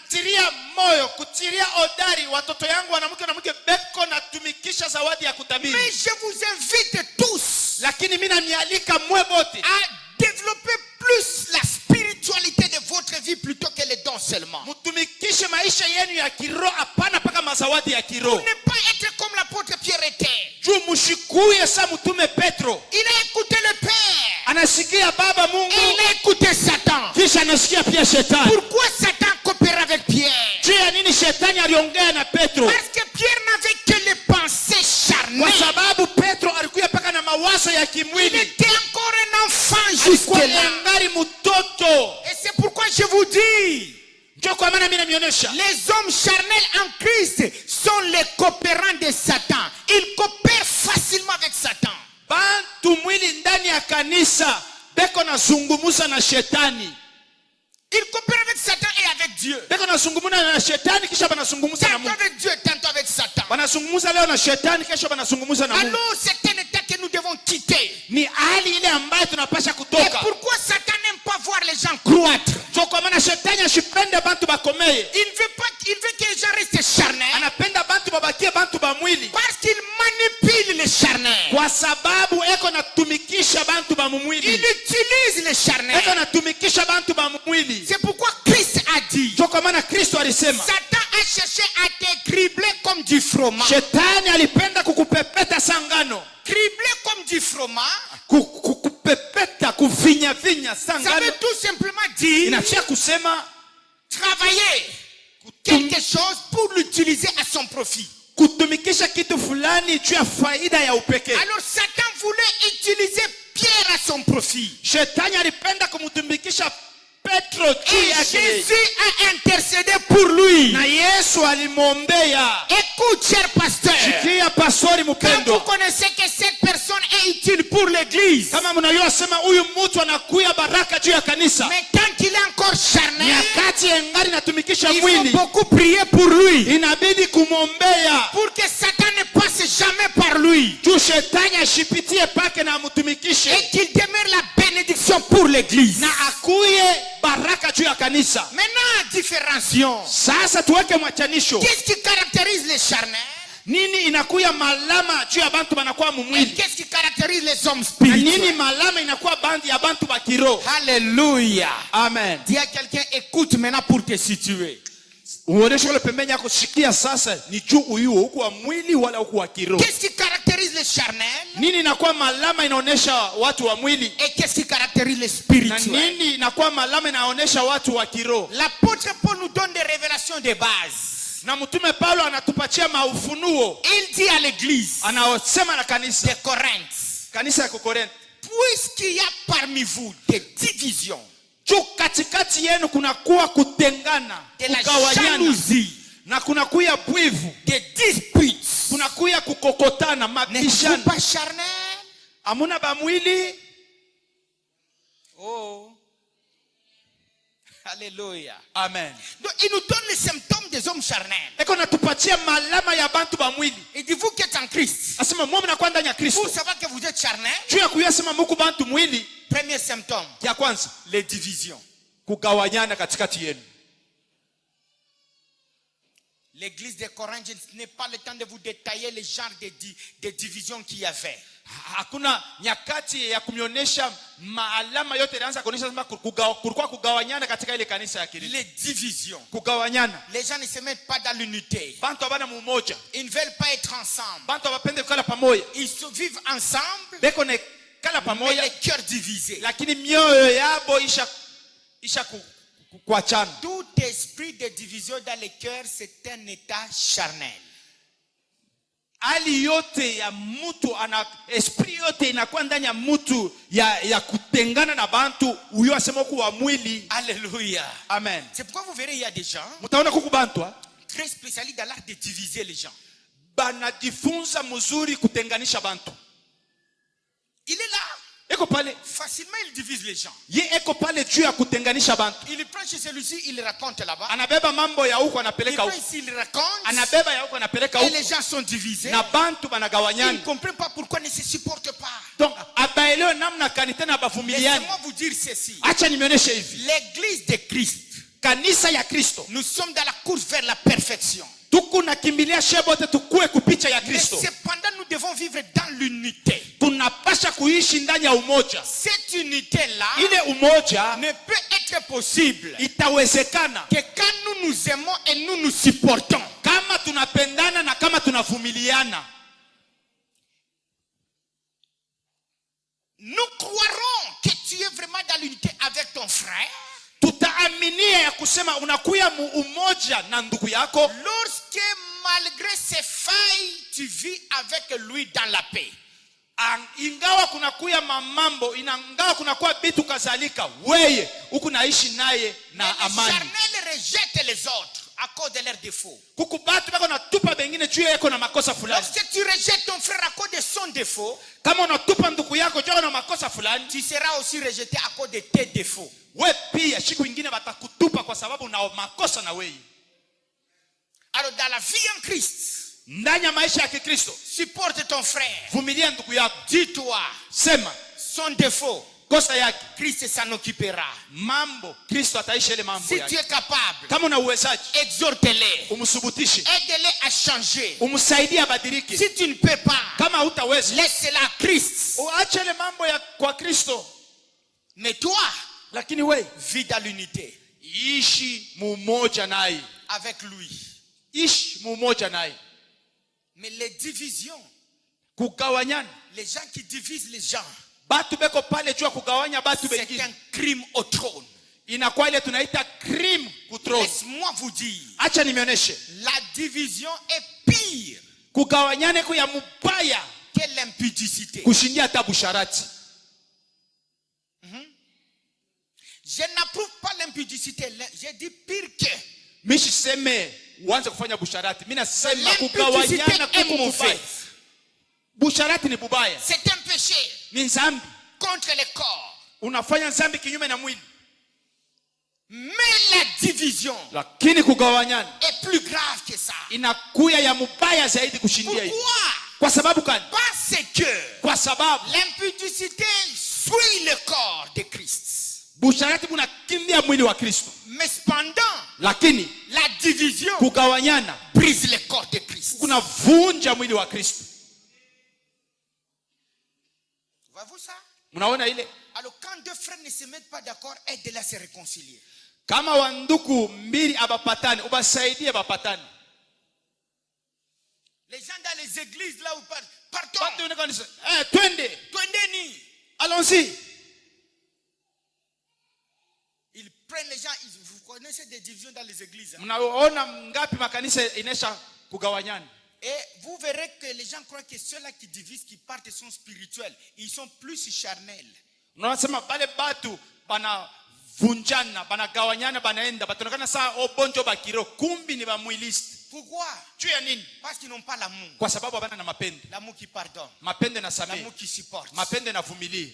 Tiria moyo, kutiria odari watoto yangu wanamke na mke beko na tumikisha zawadi ya kutabiri. Mais je vous invite tous, lakini mimi namialika mwe bote, à développer plus la spiritualité de votre vie plutôt que les dons seulement. Mutumikishe maisha yenu ya kiroho hapana paka mazawadi ya kiroho. Ne pas être comme l'apôtre Pierre était. Juu mushikuye sa mtume Petro. Il a écouté le Père. Anasikia Baba Mungu. Et il a écouté Satan. Kisha anasikia pia shetani. Pourquoi Satan coopère avec Pierre? Juu ya nini shetani aliongea na Petro? Parce que Pierre n'avait que les pensées charnelles. Kwa sababu Petro alikuwa paka na mawazo ya kimwili. Il était encore un enfant jusque-là. Et c'est pourquoi je vous dis, les hommes charnels en Christ sont les coopérants de Satan. Ils coopèrent facilement avec Satan. Bantu mwili ndani ya kanisa beko na zungumuza na shetani. Ils coopèrent avec Satan et avec Dieu. Beko na zungumuza na shetani kisha banazungumuza na Mungu. Tantôt avec Dieu, tantôt avec Satan. Banazungumuza leo na shetani kesho banazungumuza na Mungu. Alors c'est un état que nous devons quitter. Ni hali ile ambayo tunapasha kutoka. Et pourquoi Satan n'aime pas voir les gens croître? Kwa maana shetani ashipende bantu bakomeye. Il veut que les gens restent charnels. Anapenda bantu babakie bantu ba mwili. Parce qu'il manipule les charnels. Kwa sababu eko natumikisha bantu ba mwili. Il utilise les charnels. Eko natumikisha bantu ba mwili. C'est pourquoi Christ a dit. Kwa maana Kristo alisema. Satan a cherché à te cribler comme du froment. Shetani alipenda kukupepeta sangano. Cribler comme du froment. Kukupepeta kufinya sangano. Ça veut tout simplement dire. Inafia kusema travailler quelque chose pour l'utiliser à son profit. Kutumikisha kitu fulani juu ya faida ya upekee. Alors Satan voulait utiliser Pierre à son profit. Shetani alipenda kumtumikisha Petro et Jésus a intercédé pour lui. Na Yesu alimwombea. Écoute, cher pasteur. Sikia pastori mpendo. Quand vous connaissez que cette personne est utile pour l'église. Kama mnajua sema huyu mtu anakuya baraka juu ya kanisa. Mais tant qu'il est encore charnel, nyakati ngari natumikisha il mwili. faut beaucoup prier pour lui. Inabidi kumwombea. Pour que Satan ne passe jamais par lui. lui. Tu shetani ashipitie pake na amutumikishe. Et qu'il demeure la bénédiction pour l'église. Na akuye baraka juu ya kanisa. Maintenant, différencions. Sasa tuweke mwachanisho. Qu'est-ce qui caractérise les charnels? Nini inakuya malama juu ya bantu banakuwa Et mumwili? qu'est-ce qui caractérise les hommes Na spirituels? nini malama inakuwa bandi ya bantu ba kiroho? Alléluia. Amen. Dis à quelqu'un, écoute maintenant pour te situer. Uoneshe wale pembeni yako, sikia sasa ni juu uyuo huku wa mwili wala huku wa kiroho. Qu'est-ce qui caractérise les charnels? Nini inakuwa malama inaonesha watu wa mwili? Et qu'est-ce qui caractérise les Na spirituels? nini inakuwa malama inaonesha watu wa kiroho? L'apôtre Paul nous donne des révélations de base. Na mtume Paulo anatupatia maufunuo. Il dit à l'église Anaosema na kanisa. de Corinthe, Kanisa ya Korintho. puisqu'il y a parmi vous des divisions, Juu katikati yenu kunakuwa kutengana, de la kugawanyana, jalousie, na kunakuya bwivu, des disputes, kunakuya kukokotana, n'êtes-vous mabishano. pas charnel? Amuna ba mwili. Oh. Alléluia. Amen. Donc il nous donne les symptômes des hommes charnels. Eko natupatia malama ya bantu ba mwili. Il dit, vous qui êtes en Christ, Asema mwa mnakuwa ndani ya Kristo. pour savoir que vous êtes charnel, Juu ya kuyasema muku bantu mwili, premier symptôme, ya kwanza les divisions. kugawanyana katikati yenu. L'église de Corinthe, ce n'est pas le temps de vous détailler les genres de divisions qu'il y avait. Hakuna nyakati ya kumionesha maalama yote ilianza kuonesha sema kulikuwa kugawanyana katika ile kanisa ya Kristo. Les divisions. Kugawanyana. Les gens ne se mettent pas dans l'unité. Bantu abana mumoja. Ils ne veulent pas être ensemble. Bantu abapende kukala pamoja. Ils vivent ensemble, Beko ne kala mais pamoja, les cœurs divisés. lakini mioyo yabo isha kuachana. Tout esprit de division dans les cœurs, c'est un état charnel. Hali yote ya mtu ana esprit yote inakuwa ndani ya mtu ya kutengana na bantu uyo asema kuwa mwili. Alléluia. Amen. C'est pourquoi vous verrez, il y a des gens Mutaona kuku bantu très spécialistes dans l'art de diviser les gens. banajifunza mzuri kutenganisha bantu. Il est là. Eko pale, Facilement, il divise les gens. ye eko pale juu ya kutenganisha bantu. Il prend chez celui-ci, il raconte là-bas. Anabeba mambo ya huko Il anapeleka prend huko. ici, il raconte. Anabeba ya huko anapeleka Et huko. les gens sont divisés. Na bantu Ils banagawanyana. ne comprennent pas pourquoi ils ne se supportent pas. Donc abaelewe namna kani tena bavumiliani. Laissez-moi vous dire ceci. Acha nimeoneshe hivi. L'église de Christ, Kanisa ya Kristo. nous sommes dans la course vers la perfection. Tuku nakimbilia shebote tukue kupicha ya Mais Kristo. cependant, nous devons vivre dans l'unité. Tunapasha kuishi ndani ya umoja. Cette unité-là Ile umoja ne peut être possible itawezekana que quand nous nous aimons et nous nous supportons. kama tunapendana na kama tunavumiliana. Nous croirons que tu es vraiment dans l'unité avec ton frère Tutaaminia ya kusema unakuya umoja na ndugu yako lorsque malgré ses failles, tu vis avec lui dans la paix. ingawa kunakuya mamambo, ingawa kunakuwa bitu kazalika, weye huku naishi naye na Mais les amani. charnels rejettent les autres à cause de leurs défauts. Kuku batu bako natupa bengine juu yako na makosa fulani. Lorsque tu rejettes ton frère à cause de son défaut, Kama unatupa ndugu yako juu na makosa fulani, tu seras aussi rejeté à cause de tes défauts. we pia siku ingine batakutupa kwa sababu una makosa na wewe. Alors dans la vie en Christ, Ndani ya maisha ya Kikristo, supporte ton frère. vumilia ndugu yako. Dis-toi, Sema son défaut, kosa yake, Christ s'en occupera. mambo Kristo ataisha ile mambo Si tu yake. es capable, Kama una uwezaji, exhorte-les, umsubutishe, aide-les à changer. umsaidie abadilike. Si tu ne peux pas, Kama hutaweza, laisse-la à Christ. uache ile mambo ya kwa Kristo. Mais toi, Lakini we vis dans l'unité ishi mumoja naye, avec lui. ishi mumoja naye. Mais les divisions, Kugawanyana, les gens qui divisent les gens, batu beko pale juu ya kugawanya batu c'est bengine, un crime au trône. inakuwa ile tunaita crime kutroni. Laisse-moi vous dire, Acha nimeoneshe, la division est pire kugawanyane ku ya mubaya que l'impudicité. kushindia hata busharati. Je n'approuve pas l'impudicité. J'ai dit pire que. Mishi seme uanze kufanya busharati. Mimi nasema L'impudicité kugawanyana est kuko kubaya. mauvaise. Busharati ni bubaya, C'est un péché ni nzambi. contre le corps. Unafanya nzambi kinyume na mwili. Mais la division Lakini kugawanyana est plus grave que ça. inakuya ya mubaya zaidi kushindia hiyo. Pourquoi? Kwa sababu gani? Parce que Kwa sababu l'impudicité suit le corps de Christ. busharati bunakimbia mwili wa Kristo. Mais cependant, Lakini la division kugawanyana brise le corps de Christ. kunavunja mwili wa Kristo. Voyez-vous ça? Mnaona ile? Alors quand deux frères ne se mettent pas d'accord, aidez-les à se réconcilier. Kama wanduku mbili abapatani, ubasaidie bapatani. Les gens dans les églises là où partons. Watu wengine kanisa, twende. Twendeni. Allons-y. Ils prennent les gens, vous connaissez des divisions dans les églises. Hein? Mnaona ngapi makanisa inesha kugawanyana? Et vous verrez que les gens croient que ceux-là qui divisent, qui partent, sont spirituels. Ils sont plus charnels. Unasema bale batu bana vunjana, bana gawanyana, banaenda batonekana saa obonjo bakiro, kumbi ni bamwilisti. Pourquoi? Juu ya nini? Parce qu'ils n'ont pas l'amour. Kwa sababu habana na mapendo. L'amour qui pardonne. Mapendo na samehe. L'amour qui supporte. Mapendo na vumilia.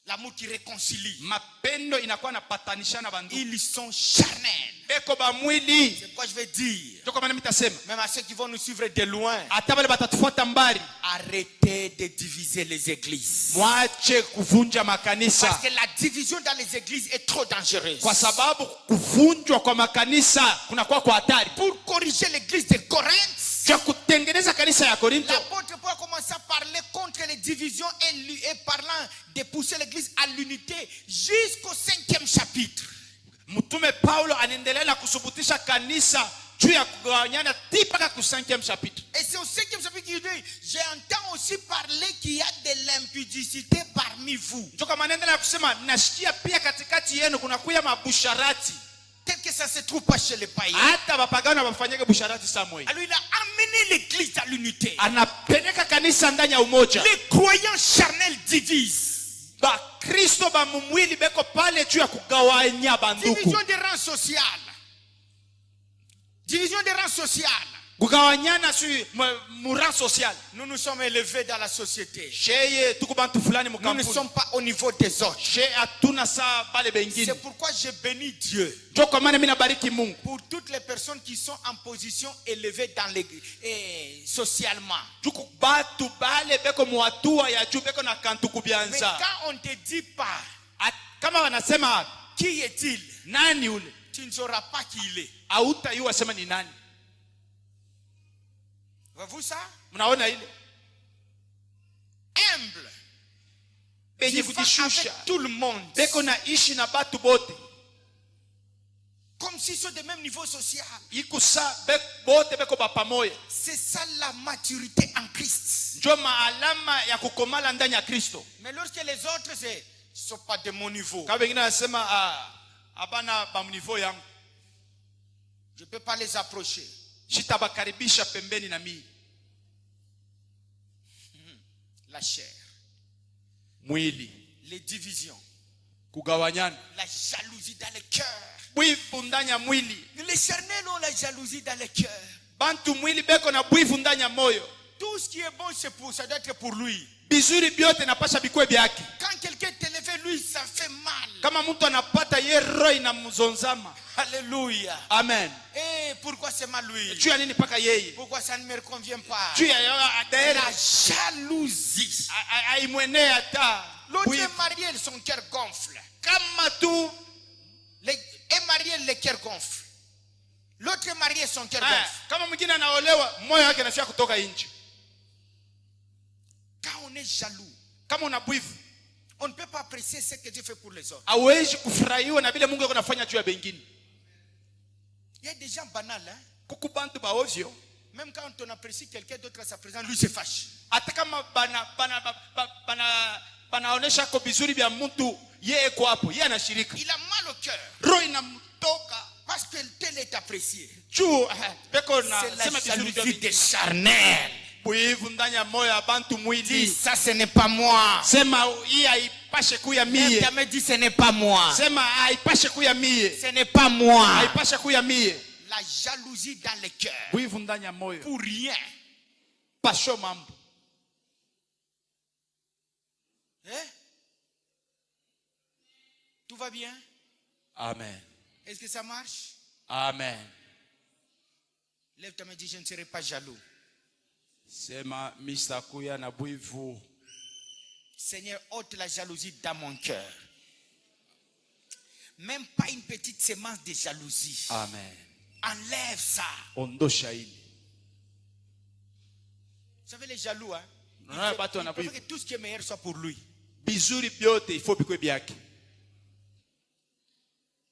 L'amour qui réconcilie. Mapendo inakuwa napatanishana bandu. Ils sont charnels. Beko ba mwili. C'est quoi je vais dire? Joko maana mitasema. Même à ceux qui vont nous suivre de loin. Hata bale batatufuata mbali. Arrêtez de diviser les églises. Mwache kuvunja makanisa. Parce que la division dans les églises est trop dangereuse. Kwa sababu kuvunjwa kwa makanisa kunakuwa kwa hatari. Pour corriger l'église de Corinthe, Cha kutengeneza kanisa ya Korinto, l'apôtre Paul a commencé à parler contre les divisions et parlant de pousser l'église à l'unité jusqu'au 5e chapitre. Mtume Paulo anaendelea na kusubutisha kanisa juu ya kugawanyana mpaka ku 5e chapitre. Et c'est au 5e chapitre qu'il dit, j'entends aussi parler qu'il y a de l'impudicité parmi vous. Joka maneno ya kusema nasikia pia katikati yenu kuna kuya mabusharati. Tel que ça se trouve pas chez les païens. Hata bapagano bafanyake busharati samwe. Alors il a amené l'église à l'unité. Anapeleka kanisa ndani ya umoja. Les croyants charnels divisent. Ba Kristo ba mwili beko pale juu ya kugawanya banduku. Division des rangs sociaux. Division des rangs sociaux. Kugawanyana si mura social. Nous nous sommes élevés dans la société. Sheye tuko bantu fulani Nous ne mukampuni. sommes pas au niveau des autres. Sheye atuna saa bale bengine. C'est pourquoi je bénis Dieu Joko maana mimi nabariki Mungu. pour toutes les personnes qui sont en position élevée dans socialement. Tuko batu bale beko muatua ya juu beko na kantu Mais kubianza. quand on te dit pas Kama wanasema qui est-il, nani ule, tu ne sauras pas qui il est. hautayua sema ni nani. Voyez-vous ça? Mnaona ile? Humble. Benye Vivant avec kujishusha. tout le monde. Beko na ishi na batu bote. Comme s'ils sont de même niveau social. Ikusa bote beko ba pamoja. C'est ça la maturité en Christ. Ndio maalama ya kukomala ndani ya Kristo. Mais lorsque les autres ne sont pas de mon niveau, Kama wengine wanasema hapana ba niveau yangu, je ne peux pas les approcher. sitabakaribisha pembeni na mimi. La chair, Mwili, les divisions, kugawanyana, la jalousie dans le cœur. bwivu ndani ya mwili. Les charnels ont la jalousie dans le cœur. Bantu mwili beko na bwivu ndani ya moyo. Tout ce qui est bon, ça doit être pour lui. Bizuri byote napasha bikwe byake. Quand quelqu'un te lève, lui, ça fait mal. Kama mtu anapata ye roho inamzonzama. Alléluia. Amen. Et pourquoi c'est mal lui? Juu ya nini paka yeye? Pourquoi ça ne me convient pas? Juu ya daire La jalousie. aimwenee hata. L'autre est marié, son cœur gonfle. Kama tu Est marié, le cœur gonfle. L'autre est marié, son cœur gonfle. kama mwingine anaolewa moyo wake unafia kutoka nje. Quand on est jaloux, Kama una bwivu, on ne peut pas apprécier ce que Dieu fait pour les autres. hauwezi kufurahiwa na vile Mungu anafanya juu ya bengine. Il y a des gens banals, hein? Kuku bantu ba ovyo. Même quand on apprécie quelqu'un d'autre à sa présence, lui se fâche. Hata kama banaonesha ko bizuri vya mtu, yeye kwa hapo, yeye anashirika. Il a mal au cœur Roho inamtoka. parce que tel est apprécié. Juu beko na C'est la sema bizuri vya jalousie des bengine. charnels. Bwivu ndani ya moyo ya bantu Dis, mwili. ça ce n'est pas moi. Sema hii haipashe kuya mie. Jamais dit ce n'est pas moi. Sema haipashe kuya mie. Ce n'est pas moi. Haipashe kuya mie. La jalousie dans le cœur. Bwivu ndani ya moyo. Pour rien. Pasho mambo. Hein? Tout va bien? Amen. Est-ce que ça marche? Amen. Lève ta main et dis, je ne serai pas jaloux. Sema misakuya na bwivu. Seigneur, ôte la jalousie dans mon cœur. Même pas une petite sémence de jalousie. Amen. Enlève ça. Ondosha hili. Vous savez les jaloux, hein? Il faut que tout ce qui est meilleur soit pour lui. Bizuri byote ifo bikwe byake.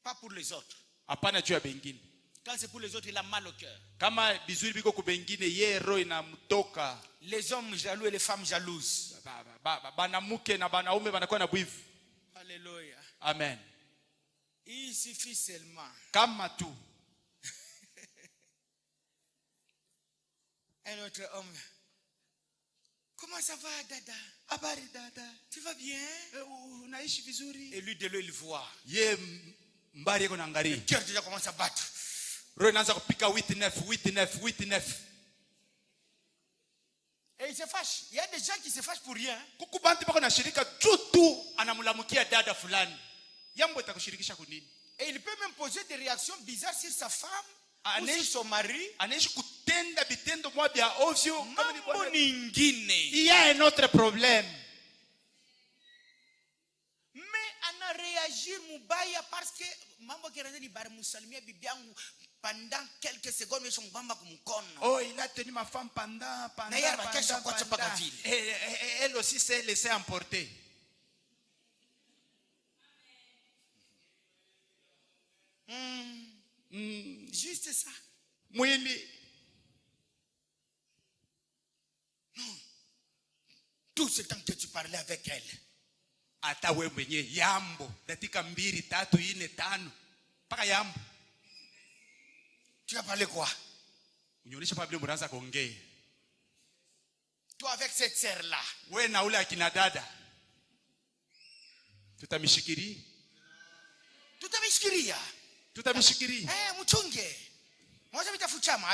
Pas pour les autres. Hapana juu ya bengine. Quand c'est pour les autres, il a mal au cœur. Kama bizuri biko ku bengine ye roho inamtoka. Les hommes jaloux et les femmes jalouses. Banamuke na banaume banakuwa na bwivu. Alléluia. Amen. Il suffit seulement. Kama tu. Un autre homme. Comment ça va, Dada? Habari Dada. Tu vas bien? Unaishi vizuri? Et lui de l'eau, il voit. Ye mbari yako naangalia. Le cœur déjà commence à battre. Roho inaanza kupika 8-9. Et il se fâche. Il y a des gens qui se fâchent pour rien. Kukubanti pako na shirika tu anamulamukia dada fulani. Yambo itakushirikisha kunini? Et il peut même poser des réactions bizarres sur sa femme ou sur son mari. Anaishi kutenda vitendo mwa bya ovyo kama ni bwana nyingine. Il y a un autre problème. Mais ana réagir mubaya parce que mambo kiranda ni bar musalimia bibi yangu pendant quelques secondes mais son bamba kumkono. Oh, il a tenu ma femme pendant. Elle aussi s'est laissée emporter. Juste ça. Mwili. Non. Tout ce temps que tu parlais avec elle. Ata wewe mwenyewe yambo dakika 2, 3, 4, 5 paka yambo. Tu as parlé quoi? Unyonisha pa Biblia mnaanza kuongea. Toi avec cette sœur là. Wewe na ule akina dada. Tutamshikiria. Mchunge. Mwaza bitafuchama.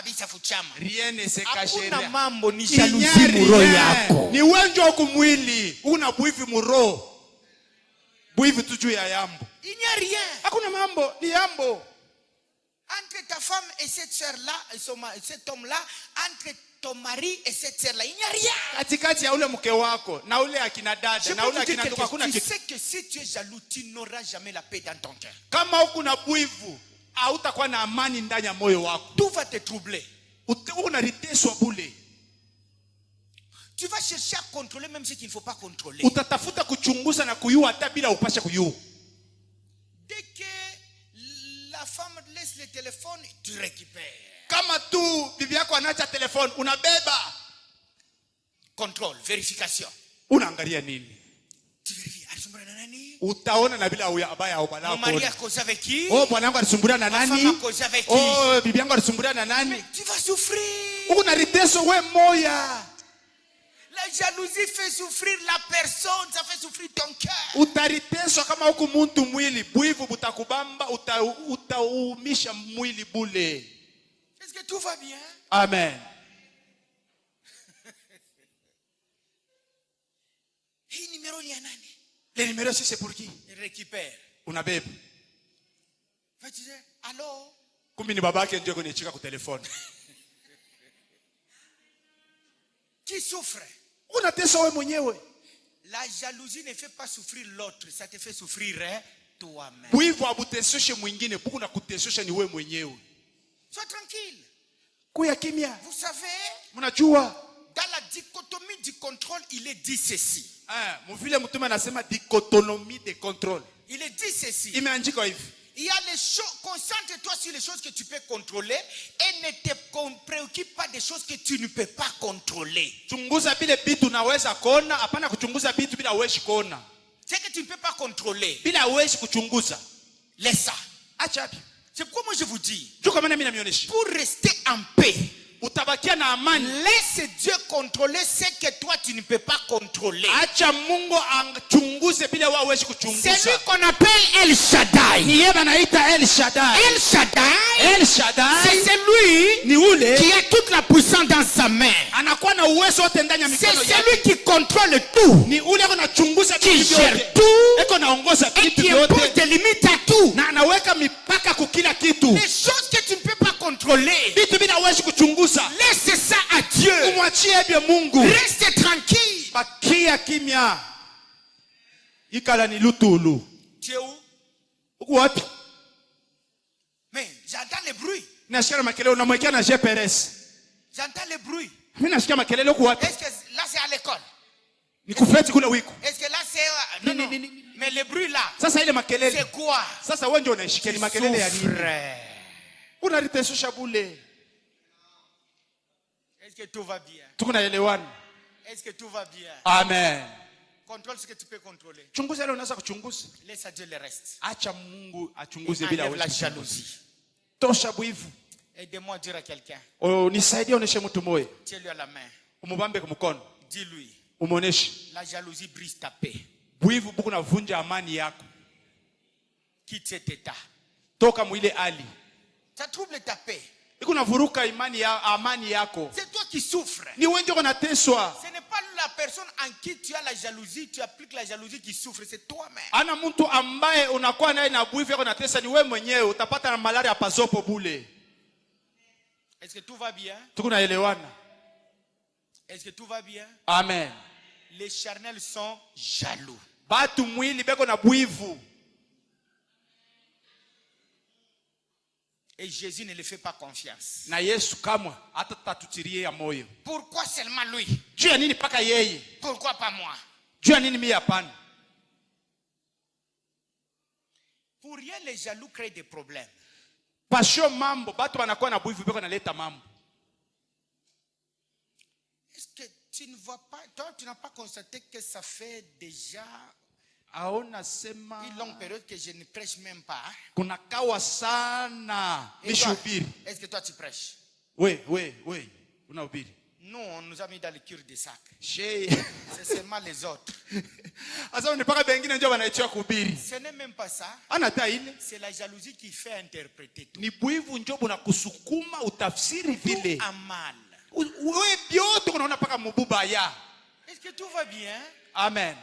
Rien ne se cache. Hakuna mambo ni jalousie muro yako. Ni wenjo wa kumwili. Una bwivu muro. Bwivu tuju ya yambo. Il n'y a rien. Hakuna mambo, ni yambo. Entre ta femme et cette sœur-là, cet homme-là, entre ton mari et cette sœur-là, il n'y a rien. Katikati ya ule mke wako na ule akina dada na ule akina ndugu hakuna kitu. Tu sais que si tu es jaloux, tu n'auras jamais la paix dans ton cœur. Kama ukuna bwivu, hautakuwa na amani ndani ya moyo wako. Tout va te troubler. Unariteswa bule. Tu vas chercher à contrôler même ce qu'il ne faut pas contrôler. Utatafuta kuchunguza na kuyua hata bila upashe kuyua. Dès que la femme laisse le téléphone, tu récupères. Kama tu bibi yako anaacha telefone, unabeba. Contrôle, vérification. Unaangalia nini? Tu vérifies. Alisumbura na nani? Utaona na bila abaya au balako. Mon mari a causé avec qui? Oh, bwana wangu alisumbura na nani? Ma femme a causé avec qui? Oh, bibi yangu alisumbura na nani? Mais tu vas souffrir. Unariteso we moya. La jalousie fait souffrir la personne, ça fait souffrir ton cœur. Utariteswa kama huku muntu mwili, bwivu butakubamba, utaumisha mwili bule. Est-ce que tout va bien? Amen. Hii numéro ni ya nani? Le numéro c'est pour qui? Il récupère. Unabeba. Va tu dire, allô? Kumbe ni babake ndio kunichika ku telefone. Qui souffre? Unateswa wewe mwenyewe. La jalousie ne fait pas souffrir l'autre, ça te fait souffrir toi-même. Bwivu abutesoshe mwingine, buku na kutesosha ni wewe mwenyewe. Sois tranquille. Kuya kimya. Vous savez, mnajua dans la dichotomie du contrôle, il est dit ceci. Mvile mtume anasema dichotomie de contrôle. Il est dit ceci. Imeandikwa hivi. Il y a les choses, concentre-toi sur les choses que tu peux contrôler et ne te préoccupe pas des choses que tu ne peux pas contrôler. Chunguza bile bitu unaweza kuona, hapana kuchunguza bitu bila uweshi kuona. C'est que tu ne peux pas contrôler. Bila uweshi kuchunguza. Laisse ça. Acha. C'est pourquoi moi je vous dis. Pour rester en paix. Utabakia na amani. Laisse Dieu contrôler ce que toi tu ne peux pas contrôler. Acha Mungu achunguze bila wewe huwezi kuchunguza. C'est lui qu'on appelle El Shaddai. Ni yeye anaita El Shaddai. El Shaddai. El Shaddai. C'est celui ni ule qui a toute la puissance dans sa main. Anakuwa na uwezo wote ndani ya mikono yake. C'est celui qui contrôle tout. Ni ule anachunguza vitu vyote. Qui gère tout. Eko naongoza vitu vyote. Et qui impose des limites à tout. Na anaweka mipaka kwa kila kitu. Les choses que tu ne peux pas contrôler. Vitu bila uwezo kuchunguza. Laisse ça à Dieu. Mwachie bia Mungu. Reste tranquille. Bakia kimya. Ikala ni lutulu. Tu es où? Uko wapi? Mais j'entends le bruit. Nasikia makelele unamwekea na GPS. J'entends le bruit. Mimi nasikia makelele uko wapi? Est-ce que là c'est à l'école? Ni kufeti kule wiko. Est-ce que là c'est non, non. Mais le bruit là. Sasa ile makelele. C'est quoi? Sasa wewe ndio unaishikia ni makelele ya nini? Unalitesha bule. Est-ce que tout va bien? Tukunaelewana. Est-ce que tout va bien? Amen. Contrôle ce que tu peux contrôler. Chunguza ile unaweza kuchunguza. Laisse à Dieu le reste. Acha Mungu achunguze Et bila enlève wewe. la jalousie. Tosha bwivu. Aide-moi à dire à quelqu'un. Nisaidie oneshe mtu moyo. Tiens-lui à la main. Umubambe kwa mkono. Dis-lui. Umuoneshe. La jalousie brise ta paix. Bwivu buku navunja amani yako. Quitte cet état. Toka mwile hali. Ça trouble ta paix. Iko navuruka imani ya amani yako. C'est toi qui souffres. Ni wewe ndio unateswa. Ce n'est pas la personne en qui tu as la jalousie, tu appliques la jalousie qui souffre, c'est toi-même. Ana mtu ambaye unakuwa naye na bwivu yako natesa ni wewe mwenyewe, utapata na malaria pazopo bule. Est-ce que tout va bien? Tukunaelewana? Est-ce que tout va bien? Amen. Les charnels sont jaloux. Batu mwili beko na bwivu. Et Jésus ne le fait pas confiance. Na Yesu kamwe hata tatutirie ya moyo. Pourquoi seulement lui? Juu ya nini paka yeye? Pourquoi pas moi? Juu ya nini mimi hapana? Pour rien, les jaloux créent des problèmes. Passion mambo, batu wanakuwa na bwivu beko naleta mambo. Est-ce que tu ne vois pas, toi tu n'as pas constaté que ça fait déjà Aona sema une longue période que je ne prêche même pas? kuna kawa sana mishubiri. Est-ce que toi tu prêches? We, unahubiri. Nous, on nous a mis dans le cure des sacs. Shey. C'est seulement les autres. Asa unipaka bengine ndio wanaitwa kuhubiri. Ce n'est même pas ça. Anata ile. C'est la jalousie qui fait interpréter tout. Ni bwivu ndio bunakusukuma utafsiri vile. Tout a mal. Wewe biote unaona paka mububa ya. Est-ce que tout va bien? Amen.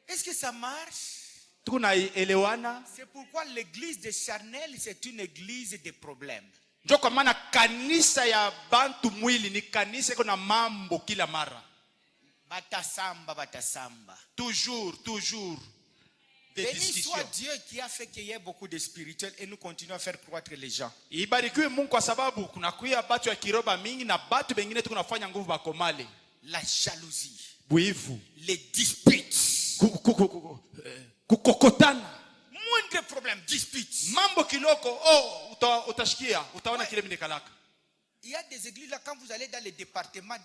Est-ce que ça marche? Tunaelewana? C'est pourquoi l'église de Charnel, c'est une église de problèmes. Ndio kwa maana kanisa ya bantu mwili ni kanisa iko na mambo kila mara. Batasamba. Toujours. Béni soit Dieu qui a fait qu'il y ait beaucoup de spirituels et nous continuons à faire croître les gens. Ibarikiwe Mungu kwa sababu kuna kuya batu ya kiroba mingi na batu bengine tukunafanya nguvu bakomale. La jalousie. Bwivu. Les disputes. Kukokotana. Moindre problème, disputes. Mambo kiloko, utashikia, utaona kile minekalaka. Il y a des églises là, quand vous allez dans les départements,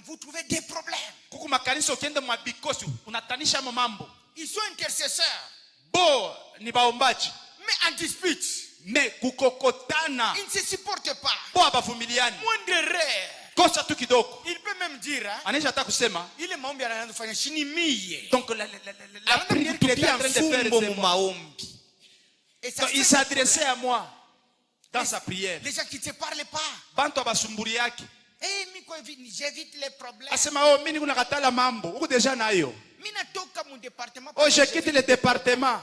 vous trouvez des problèmes. Kuku makanisa ukienda mwabikosi, unatanisha mambo. Ils sont intercesseurs. Bo, ni baombaji. Mais en dispute. Mais kukokotana. Ils ne se supportent pas. Bo abavumiliani. Moindre erreur. Kosa tu kidogo. Il peut même dire, Anesha hata kusema. Ile maombi anafanya shinimie. Donc la prière qu'il est en train de faire c'est moi. Et ça il s'adressait à moi dans sa prière. Les gens qui ne te parlent pas. Bantu abasumburi yake. J'évite les problèmes. Asema mimi kuna katala mambo. Uko deja nayo. Mimi natoka mon département. Je quitte le département.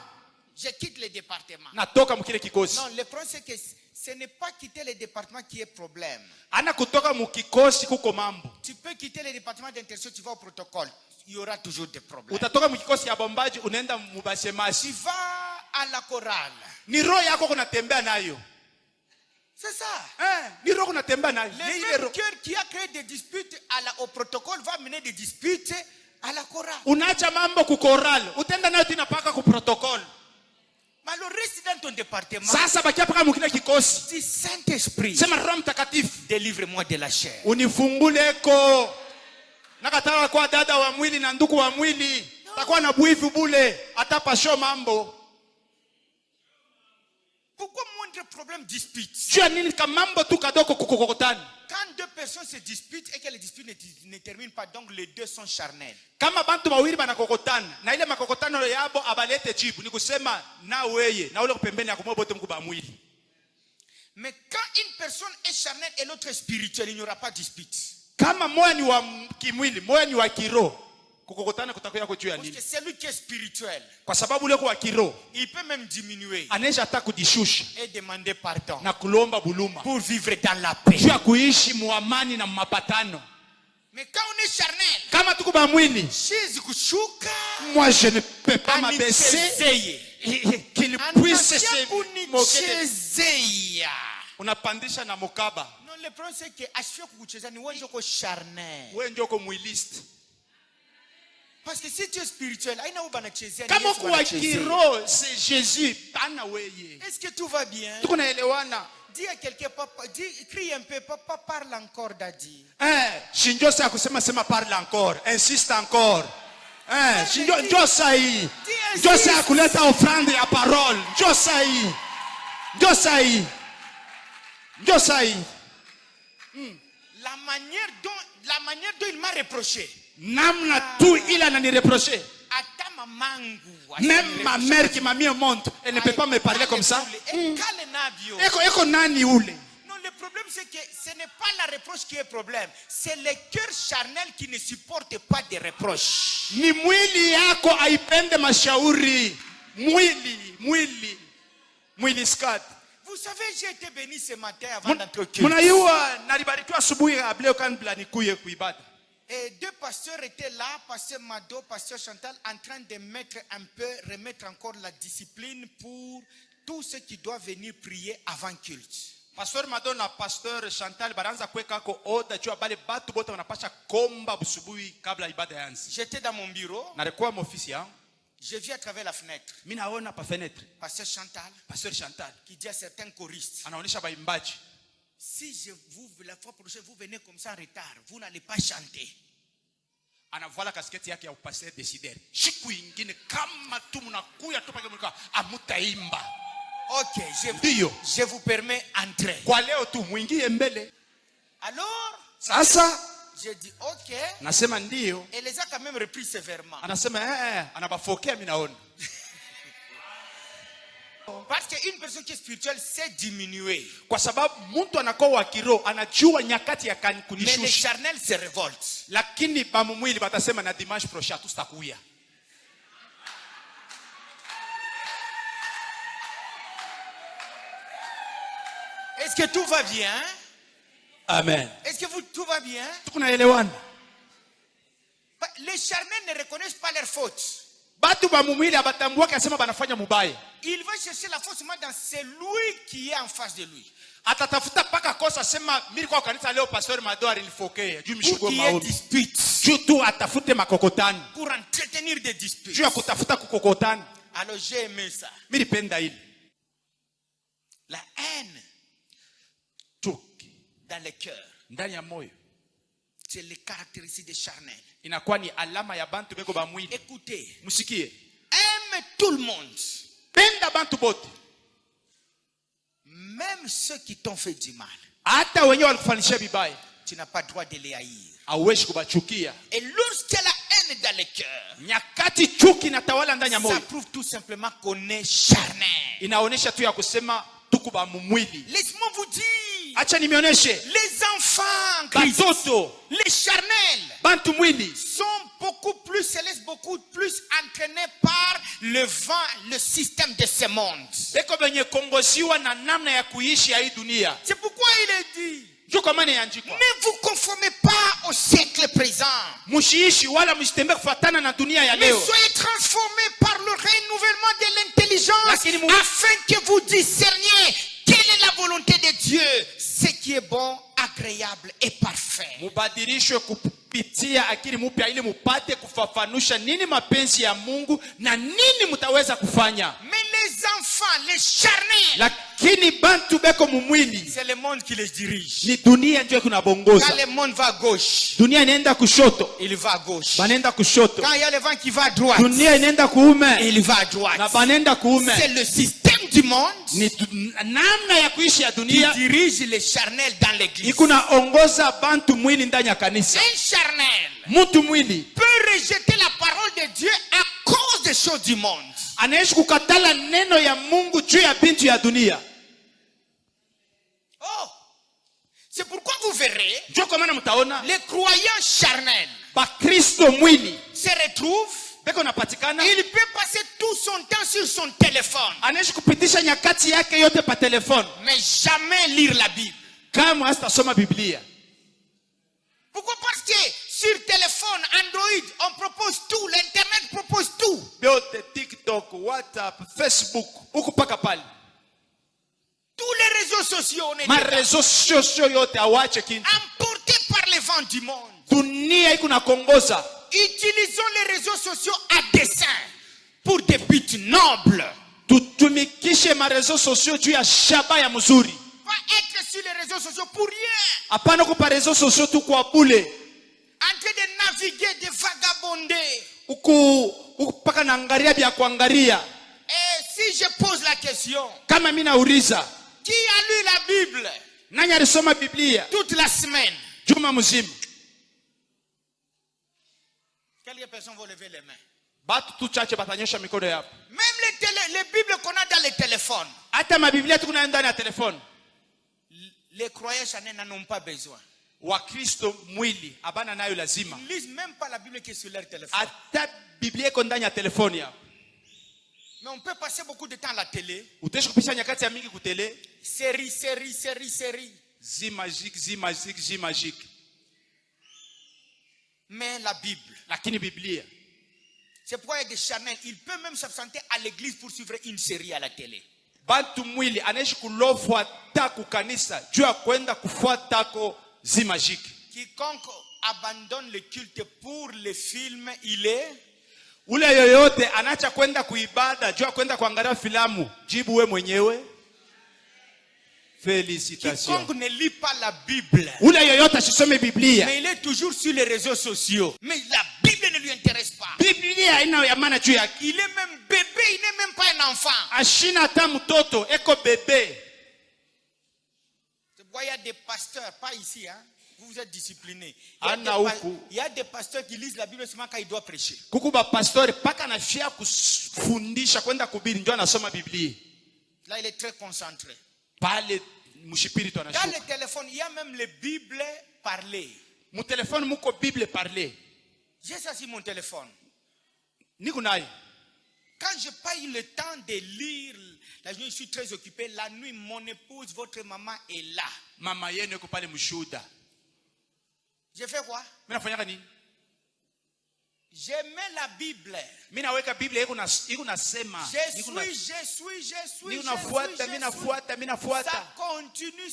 Je quitte le département. Natoka mkile kikosi. Non, le problème c'est que ce n'est pas quitter le département qui est problème. Ana kutoka mukikosi kuko mambo. Tu peux quitter le département d'intercession, tu vas au protocole. Il y aura toujours des problèmes. Utatoka mukikosi ya bombaji unaenda mubashemasi. Tu vas à la chorale. Ni roho yako kunatembea nayo. C'est ça. Ni roho kunatembea nayo. Le même cœur qui a créé des disputes au protocole va mener des disputes à la chorale. Unaacha mambo ku chorale, utenda nayo tina paka ku protocole. Mais le reste dans ton département. Sasa bakia paka mukile kikosi. Si Saint-Esprit. Sema Roho Mtakatifu. Délivre-moi de la chair. Unifunguleko. Nakataka kwa dada wa mwili na ndugu wa mwili. Takuwa na bwivu bule. Atapasho mambo. Pourquoi moindre problème dispute? Jua nini kamambo tu kadoko kukokotani. Quand deux personnes se disputent et que les disputes ne terminent pas, donc les deux sont charnels. Kama bantu bawili banakokotana na ile makokotano yabo abalete jibu ni kusema na weye na ule pembeni ya kumwe bote mkuba mwili. Mais quand une personne est charnelle et l'autre est spirituelle, il n'y aura pas de dispute. Kama moya ni wa kimwili, moya ni wa kiroho, kukokotana kutakuya kwa juu ya nini? Parce que celui qui est spirituel, kwa sababu ule kwa kiroho, il peut même diminuer. Anesha hata kujishusha et demander pardon. Na kulomba buluma. Pour vivre dans la paix. Juu ya kuishi muamani na mapatano. Mais quand on est charnel, kama tuko ba mwili, chizi kushuka, moi je ne peux pas m'abaisser qu'il puisse se moquer. Unapandisha na mokaba. Non, le problème c'est que ashia kukucheza ni wewe uko charnel. Wewe ndio uko mwiliste. Parce que si tu es spirituel, aina ubanachezea ni kama Yesu kwa anachezea. kiroho c'est Jésus, pana wewe. Est-ce que tout va bien? Tuko naelewana. Dis à quelqu'un, papa, dis, crie un peu, papa parle encore Daddy. Shinjo sa kusema sema parle encore, insiste encore. Shinjo njo sahi. Njo sa kuleta offrande ya parole. Njo sahi. Njo sahi. Njo sahi. La manière dont il m'a reproché. Namna tu il a nani reproché. Ata mamangu. Même ma mère qui m'a mis au monde, elle ne peut pas me parler comme ça. Eko nani ule. Non, le problème c'est que ce n'est pas la reproche qui est le problème. C'est le cœur charnel qui ne supporte pas des reproches. Ni mwili yako haipende mashauri. Mwili skat. Vous savez, j'ai été béni ce matin avant d'entrer au culte. Munayua nalibarikiwa asubuhi kabla ukanbla nikuye kuibada. Et deux pasteurs étaient là, pasteur Mado, pasteur Chantal, en train de remettre encore la discipline pour tous ceux qui doivent venir prier avant culte. Pasteur Mado na pasteur Chantal baranza kuweka ko oda jua bale batu bote wanapasha komba busubuhi kabla ibada yanzi. J'étais dans mon bureau. Nalikuwa ofisi yangu. Je vis à travers la fenêtre. Mimi naona pa fenêtre. Pasteur Chantal qui dit à certains choristes, anaonesha baimbaji, si la fois prochaine vous venez comme ça en retard, vous n'allez pas chanter. Anavala kasketi yake ya upasteur décideur. Siku ingine kama tu mnakuya tu pake mlikuwa amutaimba. OK, je vous permets entrer. Kwa leo tu muingie mbele. Alors, sasa j'ai dit OK. Nasema ndio. Et les a quand même repris sévèrement. Anasema anabafokea mimi naona. Parce qu'une personne qui est spirituelle sait diminuer. Kwa sababu mtu anakuwa wa kiroho anajua nyakati ya kunishusha. Mais les charnels se révoltent. Lakini bamumwili batasema na dimanche prochain tutakuya. Est-ce que tout va bien? Amen. Est-ce que tout va bien? Tunaelewana. Les charnels ne reconnaissent pas leurs fautes. Batu bamumwili abatambua kasema banafanya mubaya. Il va chercher la faute seulement dans celui qui est en face de lui. Atatafuta paka kosa sema mimi kwa kanisa leo pastor Mado alinifokea juu mishugo maombi. Juu tu atafute makokotani. Pour entretenir des disputes. Juu ya kutafuta kukokotani. Alors j'ai aimé ça. Mimi nipenda hili. La haine dans le cœur. Ndani ya moyo. C'est les caractéristiques des charnels. Inakuwa ni alama ya bantu beko ba mwili. Écoutez. Musikie. Aime tout le monde. Penda bantu bote. Même ceux qui t'ont fait du mal. Hata wenyewe walikufanisha vibaya. Tu n'as pas droit de les haïr. Hauwezi kubachukia. Et lorsqu'il y a la haine dans le cœur, nyakati chuki natawala ndani ya moyo. Ça prouve tout simplement qu'on est charnel. Inaonesha tu ya kusema tuko ba mwili. Laisse-moi vous dire. Acha nimeoneshe. Les enfants, batoto, les charnels, bantu mwili, sont beaucoup plus célestes, beaucoup plus entraînés par le vent, le système de ce monde. Beko benye kongoziwa na namna ya kuishi ya hii dunia. C'est pourquoi il est dit. Ne vous conformez pas au siècle présent. Mais soyez transformés par le renouvellement de l'intelligence afin que vous discerniez quelle est la volonté de Dieu, ce qui est bon, agréable et parfait. Kupitia akili mpya ili mupate kufafanusha nini mapenzi ya Mungu na nini mtaweza kufanya. Mais les enfants, les charnels, lakini bantu beko mumwili, c'est le monde qui les dirige. Ni dunia ndio kunabongoza. Quand le monde va à gauche, dunia inaenda kushoto, il va à gauche. Banenda kushoto. Quand il y a le vent qui va à droite, dunia inaenda kuume, il va à droite. Na banenda kuume. C'est le système du monde. Ni namna ya kuishi ya dunia qui dirige les charnels dans l'église. Ikuna ongoza bantu mwili ndani ya kanisa. Mtu mwili peut rejeter la parole de Dieu à cause des choses du monde. Anaishi kukatala neno ya Mungu juu ya bintu ya dunia. Oh, c'est pourquoi vous verrez les croyants charnels Kristo mwili se retrouvent. Il peut passer tout son temps sur son téléphone. Anaishi kupitisha nyakati yake yote pa telefone. Mais jamais lire la Bible. Kama hata soma Biblia. Pourquoi? Parce que sur téléphone, Android, on propose tout. L'Internet propose tout. Biote TikTok, WhatsApp, Facebook, ukupaka pale. Tous les réseaux sociaux, on est Ma réseaux sociaux yote awache kintu. emportés par les vents du monde. Dunia iko na kongoza. Utilisons les réseaux sociaux à dessein pour des buts nobles. Tutumikishe ma réseaux sociaux juu ya shaba ya mzuri. Pas être sur les réseaux sociaux pour rien. Hapana kupa réseaux sociaux tu kwa bule. En train de naviguer, de vagabonder. Ukupaka na angaria bya kuangaria. Et si je pose la question, Kama mimi nauliza, qui a lu la Bible nani alisoma Biblia toute la semaine? juma mzima? Quelques personnes vont lever les mains. Batu tu chache batanyosha mikono yao. Même les Bibles qu'on a dans les téléphones. Hata mabiblia tuko nayo ndani ya telefoni. Les croyants chanel n'en ont pas besoin. Wakristo mwili abana nayo lazima. Ils ne lisent même pas la Bible qui est sur leur téléphone. Hata Biblia iko ndani ya telefoni yao. Mais on peut passer beaucoup de temps à la télé. Utaishi kupisha nyakati ya mingi kutele. Série. Zimagique. Mais la Bible. Lakini Biblia. C'est pourquoi il y a des channels. Il peut même s'absenter à l'église pour suivre une série à la télé. Bantu mwili anaishi kulofuata kukanisa juu ya kwenda kufuatako Zimagique. Quiconque abandonne le culte pour les films, il est Ule yoyote anacha kwenda kuibada juu ya kwenda kuangalia filamu, jibu we mwenyewe. Félicitations. Quiconque ne lit pas la Bible, Ule yoyote asisome Biblia, mais il est toujours sur les réseaux sociaux. Mais la Bible ne lui intéresse pas. Biblia ina ya maana juu yake. Il est même bébé, il n'est même pas un enfant. Ashina hata mtoto eko bebe. C'est pourquoi il y a des pasteurs, pas ici, hein. Vous êtes disciplinés. Il y a des pasteurs qui lisent la Bible seulement quand ils doivent prêcher. Kuku ba pastori paka na fia kufundisha kwenda kuhubiri ndio anasoma Biblia. Là, il est très concentré. Pale mshipirito Dans anashuka. les téléphones, il y a même les Bibles parlées. Mu telefoni muko Bible parler. J'ai ça sur mon téléphone. Niko nayo. Quand je n'ai pas eu le temps de lire, la journée, je suis très occupé. La nuit, mon épouse, votre maman est là. Mama yenu yuko pale mshuhuda. J'ai fait quoi? Mimi nafanyaka nini? Je mets la Bible. Mimi naweka Biblia iko nasema. Je suis. Mimi nafuata. Ça continue.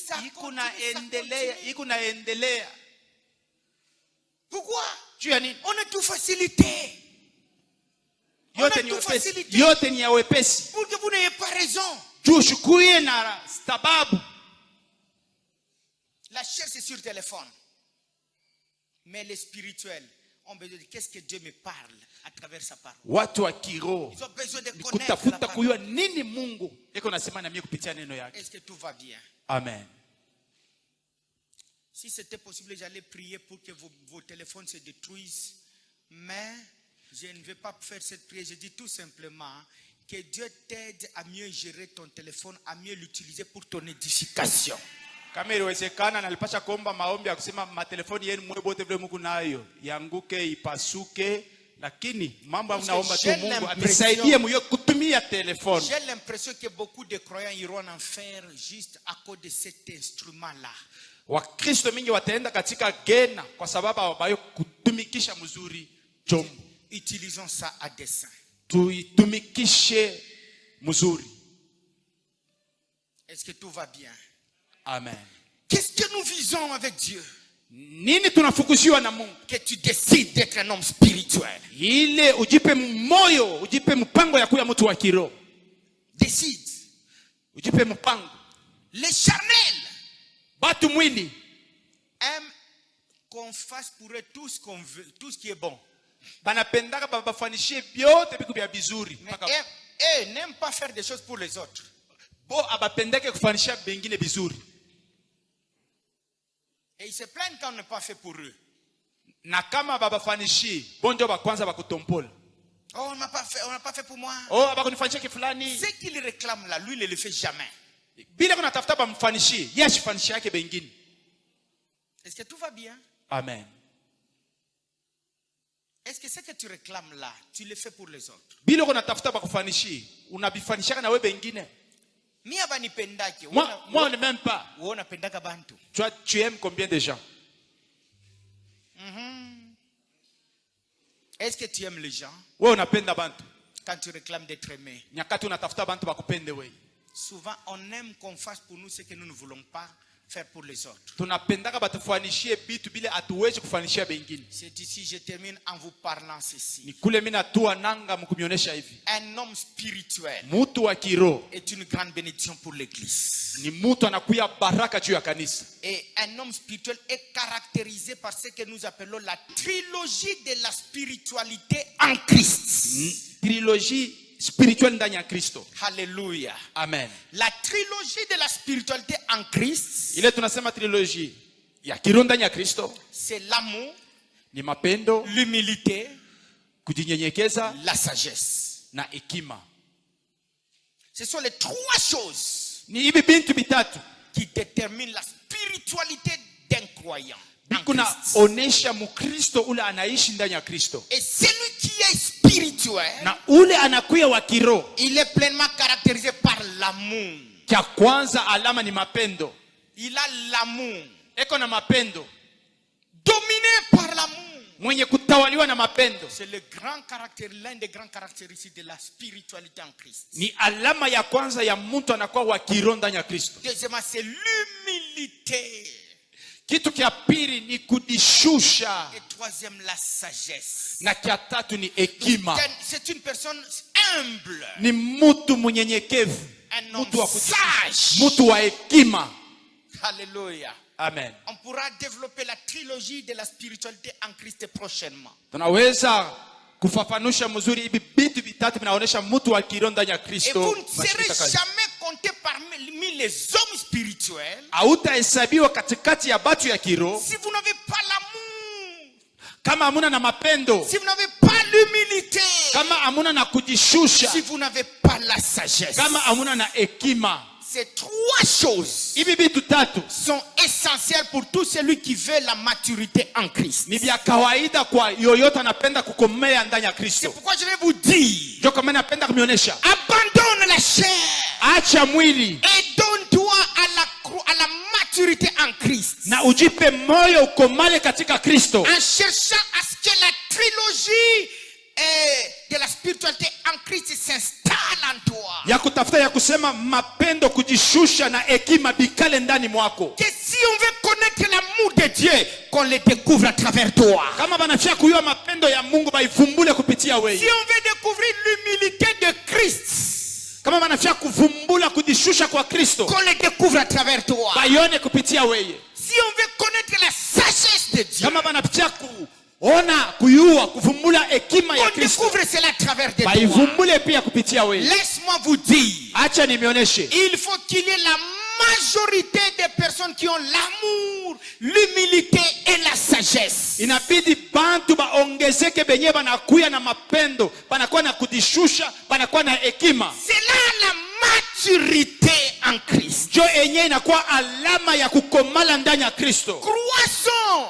Iko naendelea. Pourquoi? Juu ya nini? On a tout facilité. Yote ni ya wepesi. Pour que vous n'ayez pas raison. Juu shukuye na sababu. La chair c'est sur téléphone. Mais les spirituels ont besoin de qu'est-ce que Dieu me parle à travers sa parole. Watu wa kiroho Ils ont besoin de connaître la kutafuta parole. kujua nini Mungu eko nasema na mimi kupitia neno yake. Est-ce que tout va bien? Amen. Si c'était possible, j'allais prier pour que vos téléphones se détruisent. Mais je ne vais pas faire cette prière. Je dis tout simplement que Dieu t'aide à mieux gérer ton téléphone, à mieux l'utiliser pour ton édification. Kama iliwezekana nalipasha kuomba maombi ya kusema matelefoni yenu mwe bote vile Mungu nayo yanguke ipasuke, lakini mambo mnaomba tu Mungu anisaidie mwe kutumia telefoni. J'ai l'impression que beaucoup de croyants iront en enfer juste à cause de cet instrument là. Wakristo mingi wataenda katika gena kwa sababu hawabayo kutumikisha mzuri chombo. Utilisons ça à dessein. Tuitumikishe mzuri. Est-ce que tout va bien? Amen. Qu'est-ce que nous visons avec Dieu? Nini tunafukuziwa na Mungu? Que tu décides d'être un homme spirituel. Ile ujipe moyo, ujipe mpango ya kuwa mtu wa kiroho. Décide. Ujipe mpango. Les charnels Batu mwili aiment qu'on fasse pour eux tout ce qu'on veut, tout ce qui est bon. banapendaka bafanishie byote biku bya bizuri. Mais n'aiment pas faire des choses pour les autres. Bo abapendeke kufanisha bengine bizuri. Et ils se plaignent quand on n'a pas fait pour eux. Na kama babafanishi bonjo ba kwanza bakutompola. Oh, on n'a pas fait pour moi. Oh, abakunifanyisha kifulani. Ce qu'il réclame là, lui, il ne le fait jamais. Bila kuna tafuta bamfanishi, yeye ashifanisha yake bengine. Est-ce que tout va bien? Amen. Est-ce que ce que tu réclames là, tu le fais pour les autres? Bila kuna tafuta bakufanishi, unabifanisha na wewe bengine. Moi, on ne m'aime pas. Tu aimes combien de gens? Est-ce que tu aimes les gens? Wewe unapenda bantu. Quand tu réclames d'être aimé. Nyakati unatafuta bantu bakupende wewe. Souvent, on aime qu'on fasse pour nous ce que nous ne voulons pas faire pour les autres. Tunapendaka batufanishie bitu bila hatuwezi kufanishia bengine. C'est ici je termine en vous parlant ceci. Ni kule mimi natua nanga mkumionesha hivi. Un homme spirituel Mutu wa kiroho est une grande bénédiction pour l'église. ni mutu anakuya baraka juu ya kanisa. Et un homme spirituel est caractérisé par ce que nous appelons la trilogie de la spiritualité en Christ. Trilogie spirituelle ndani ya Kristo. Alléluia. Amen. La trilogie de la spiritualité en Christ, Ile tunasema trilogie ya kiroho ndani ya Kristo c'est l'amour, ni mapendo, l'humilité, kujinyenyekeza la sagesse. na hekima. Ce sont les trois choses Ni hivi bintu bitatu qui déterminent la spiritualité d'un croyant en bikuna Christ. onesha mukristo ule anaishi ndani ya Kristo. Et celui qui est spirituel, Na ule anakuya wa kiroho, il est pleinement caractérisé par l'amour. kia kwanza alama ni mapendo. Il a l'amour. Eko na mapendo, Dominé par l'amour. mwenye kutawaliwa na mapendo. C'est le grand caractère, l'un des grands caractéristiques de la spiritualité en Christ. Ni alama ya kwanza ya mtu anakuwa wa kiroho ndani ya Kristo. Deuxièmement, c'est l'humilité. Kitu kia pili ni kudishusha, Et troisième, la sagesse. na kia tatu ni hekima. C'est une personne humble. Ni mtu mnyenyekevu, Un homme mtu wa sage. mtu wa hekima. Alléluia. Amen. On pourra développer la trilogie de la spiritualité en Christ prochainement. Tunaweza kufafanusha mzuri hivi vitu vitatu vinaonyesha mtu wa kiroho ndani ya Et Kristo. vous ne serez jamais compté parmi les hommes spirituels Hautahesabiwa katikati ya batu ya kiroho si vous n'avez pas l'amour, kama hamuna na mapendo, si vous n'avez pas l'humilité, kama hamuna na kujishusha, si vous n'avez pas la sagesse. kama hamuna na hekima. Ces trois choses Hivi vitu tatu sont essentielles pour tout celui qui veut la maturité en Christ. ni vya kawaida kwa yoyote anapenda kukomea ndani ya C'est Kristo. pourquoi je vais vous dire, Ndio kama napenda kumionyesha, abandonne la chair acha mwili et donne-toi à la maturité en Christ. na ujipe moyo ukomale katika Kristo, En cherchant à ce que la trilogie de la spiritualité en Christ s'installe en toi. ya kutafuta ya kusema mapendo, kujishusha na hekima bikale ndani mwako. Que si on veut connaître l'amour de Dieu, qu'on le découvre à travers toi. Kama banafia kuyua mapendo ya Mungu baifumbule kupitia Si wewe. on veut découvrir l'humilité de Christ, Kama banafia kuvumbula kujishusha kwa Kristo, qu'on le découvre à travers toi. baione kupitia wewe. Si on veut connaître la sagesse de Dieu, Kama banafia kuona kuyua kuvumbula hekima ya on Kristo, découvre cela à travers de toi. baivumbule pia kupitia wewe. Laisse-moi vous dire, Acha nimeoneshe, il faut qu'il y ait la majorité des personnes qui ont l'amour, l'humilité et la sagesse. inabidi bantu baongezeke benye banakuya na mapendo, banakuwa na kujishusha, banakuwa na hekima. C'est là la maturité en Christ. Jo enye inakuwa alama ya kukomala ndani ya Kristo. Croissons.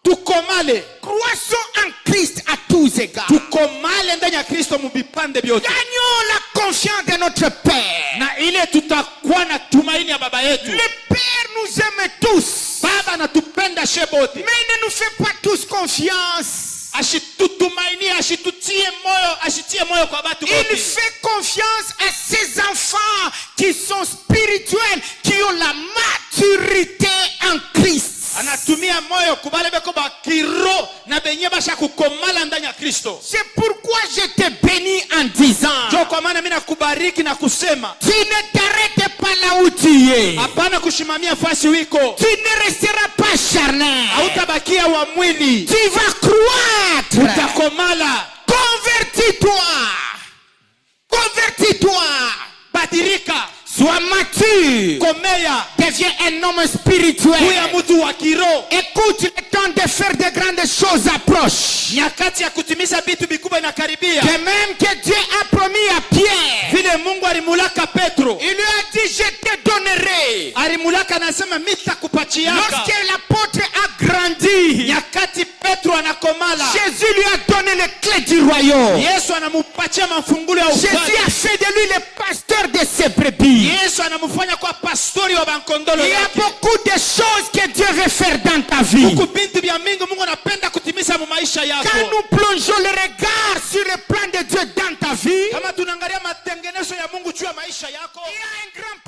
Tukomale, Croissons en Christ à tous égards. tukomale ndani ya Kristo mubipande byote. Gagnons la confiance de notre Père. Na ile tutakuwa na tumaini ya baba yetu. Le Père nous aime tous. Baba anatupenda shebote. Mais il ne nous fait pas tous confiance. Ashitutumaini, ashitutie moyo, ashitie moyo kwa batu Il bote. fait confiance à ses enfants qui sont spirituels, qui ont la maturité en Christ. Anatumia moyo kubale beko ba kiro na benye basha kukomala ndani ya Kristo. C'est pourquoi je te bénis en disant, Jo kwa maana mimi nakubariki na kusema, tu ne t'arrêtes pas là où tu es. hapana kushimamia fasi wiko. Tu ne resteras pas charnel. Hautabakia wa mwili. Tu vas croître. Utakomala. Convertis-toi. Convertis-toi. Badirika. Sois mature. Komea. Deviens un homme spirituel. Kuya mtu wa kiroho. Écoute, le temps de faire de grandes choses approche. Nyakati ya kutimiza vitu vikubwa inakaribia. De même que Dieu a promis à Pierre. Vile Mungu alimulaka Petro. Il lui a dit, je te donnerai. Alimulaka anasema mitakupachiaka. Lorsque l'apôtre a grandi, Nyakati Petro anakomala, Jésus lui a donné les clés du royaume. Yesu anamupatia mafungulo ya Jésus ufalme. a fait de lui le pasteur pasteur de ses brebis. Yesu anamufanya kwa pastori wa bankondolo Il y a yake. beaucoup de choses que Dieu veut faire dans ta vie. Huku binti vya mingi Mungu anapenda kutimiza mu maisha yako. Quand nous plongeons le regard sur le plan de Dieu dans ta vie, Kama tunaangalia matengenezo ya Mungu juu ya maisha yako, il y a un grand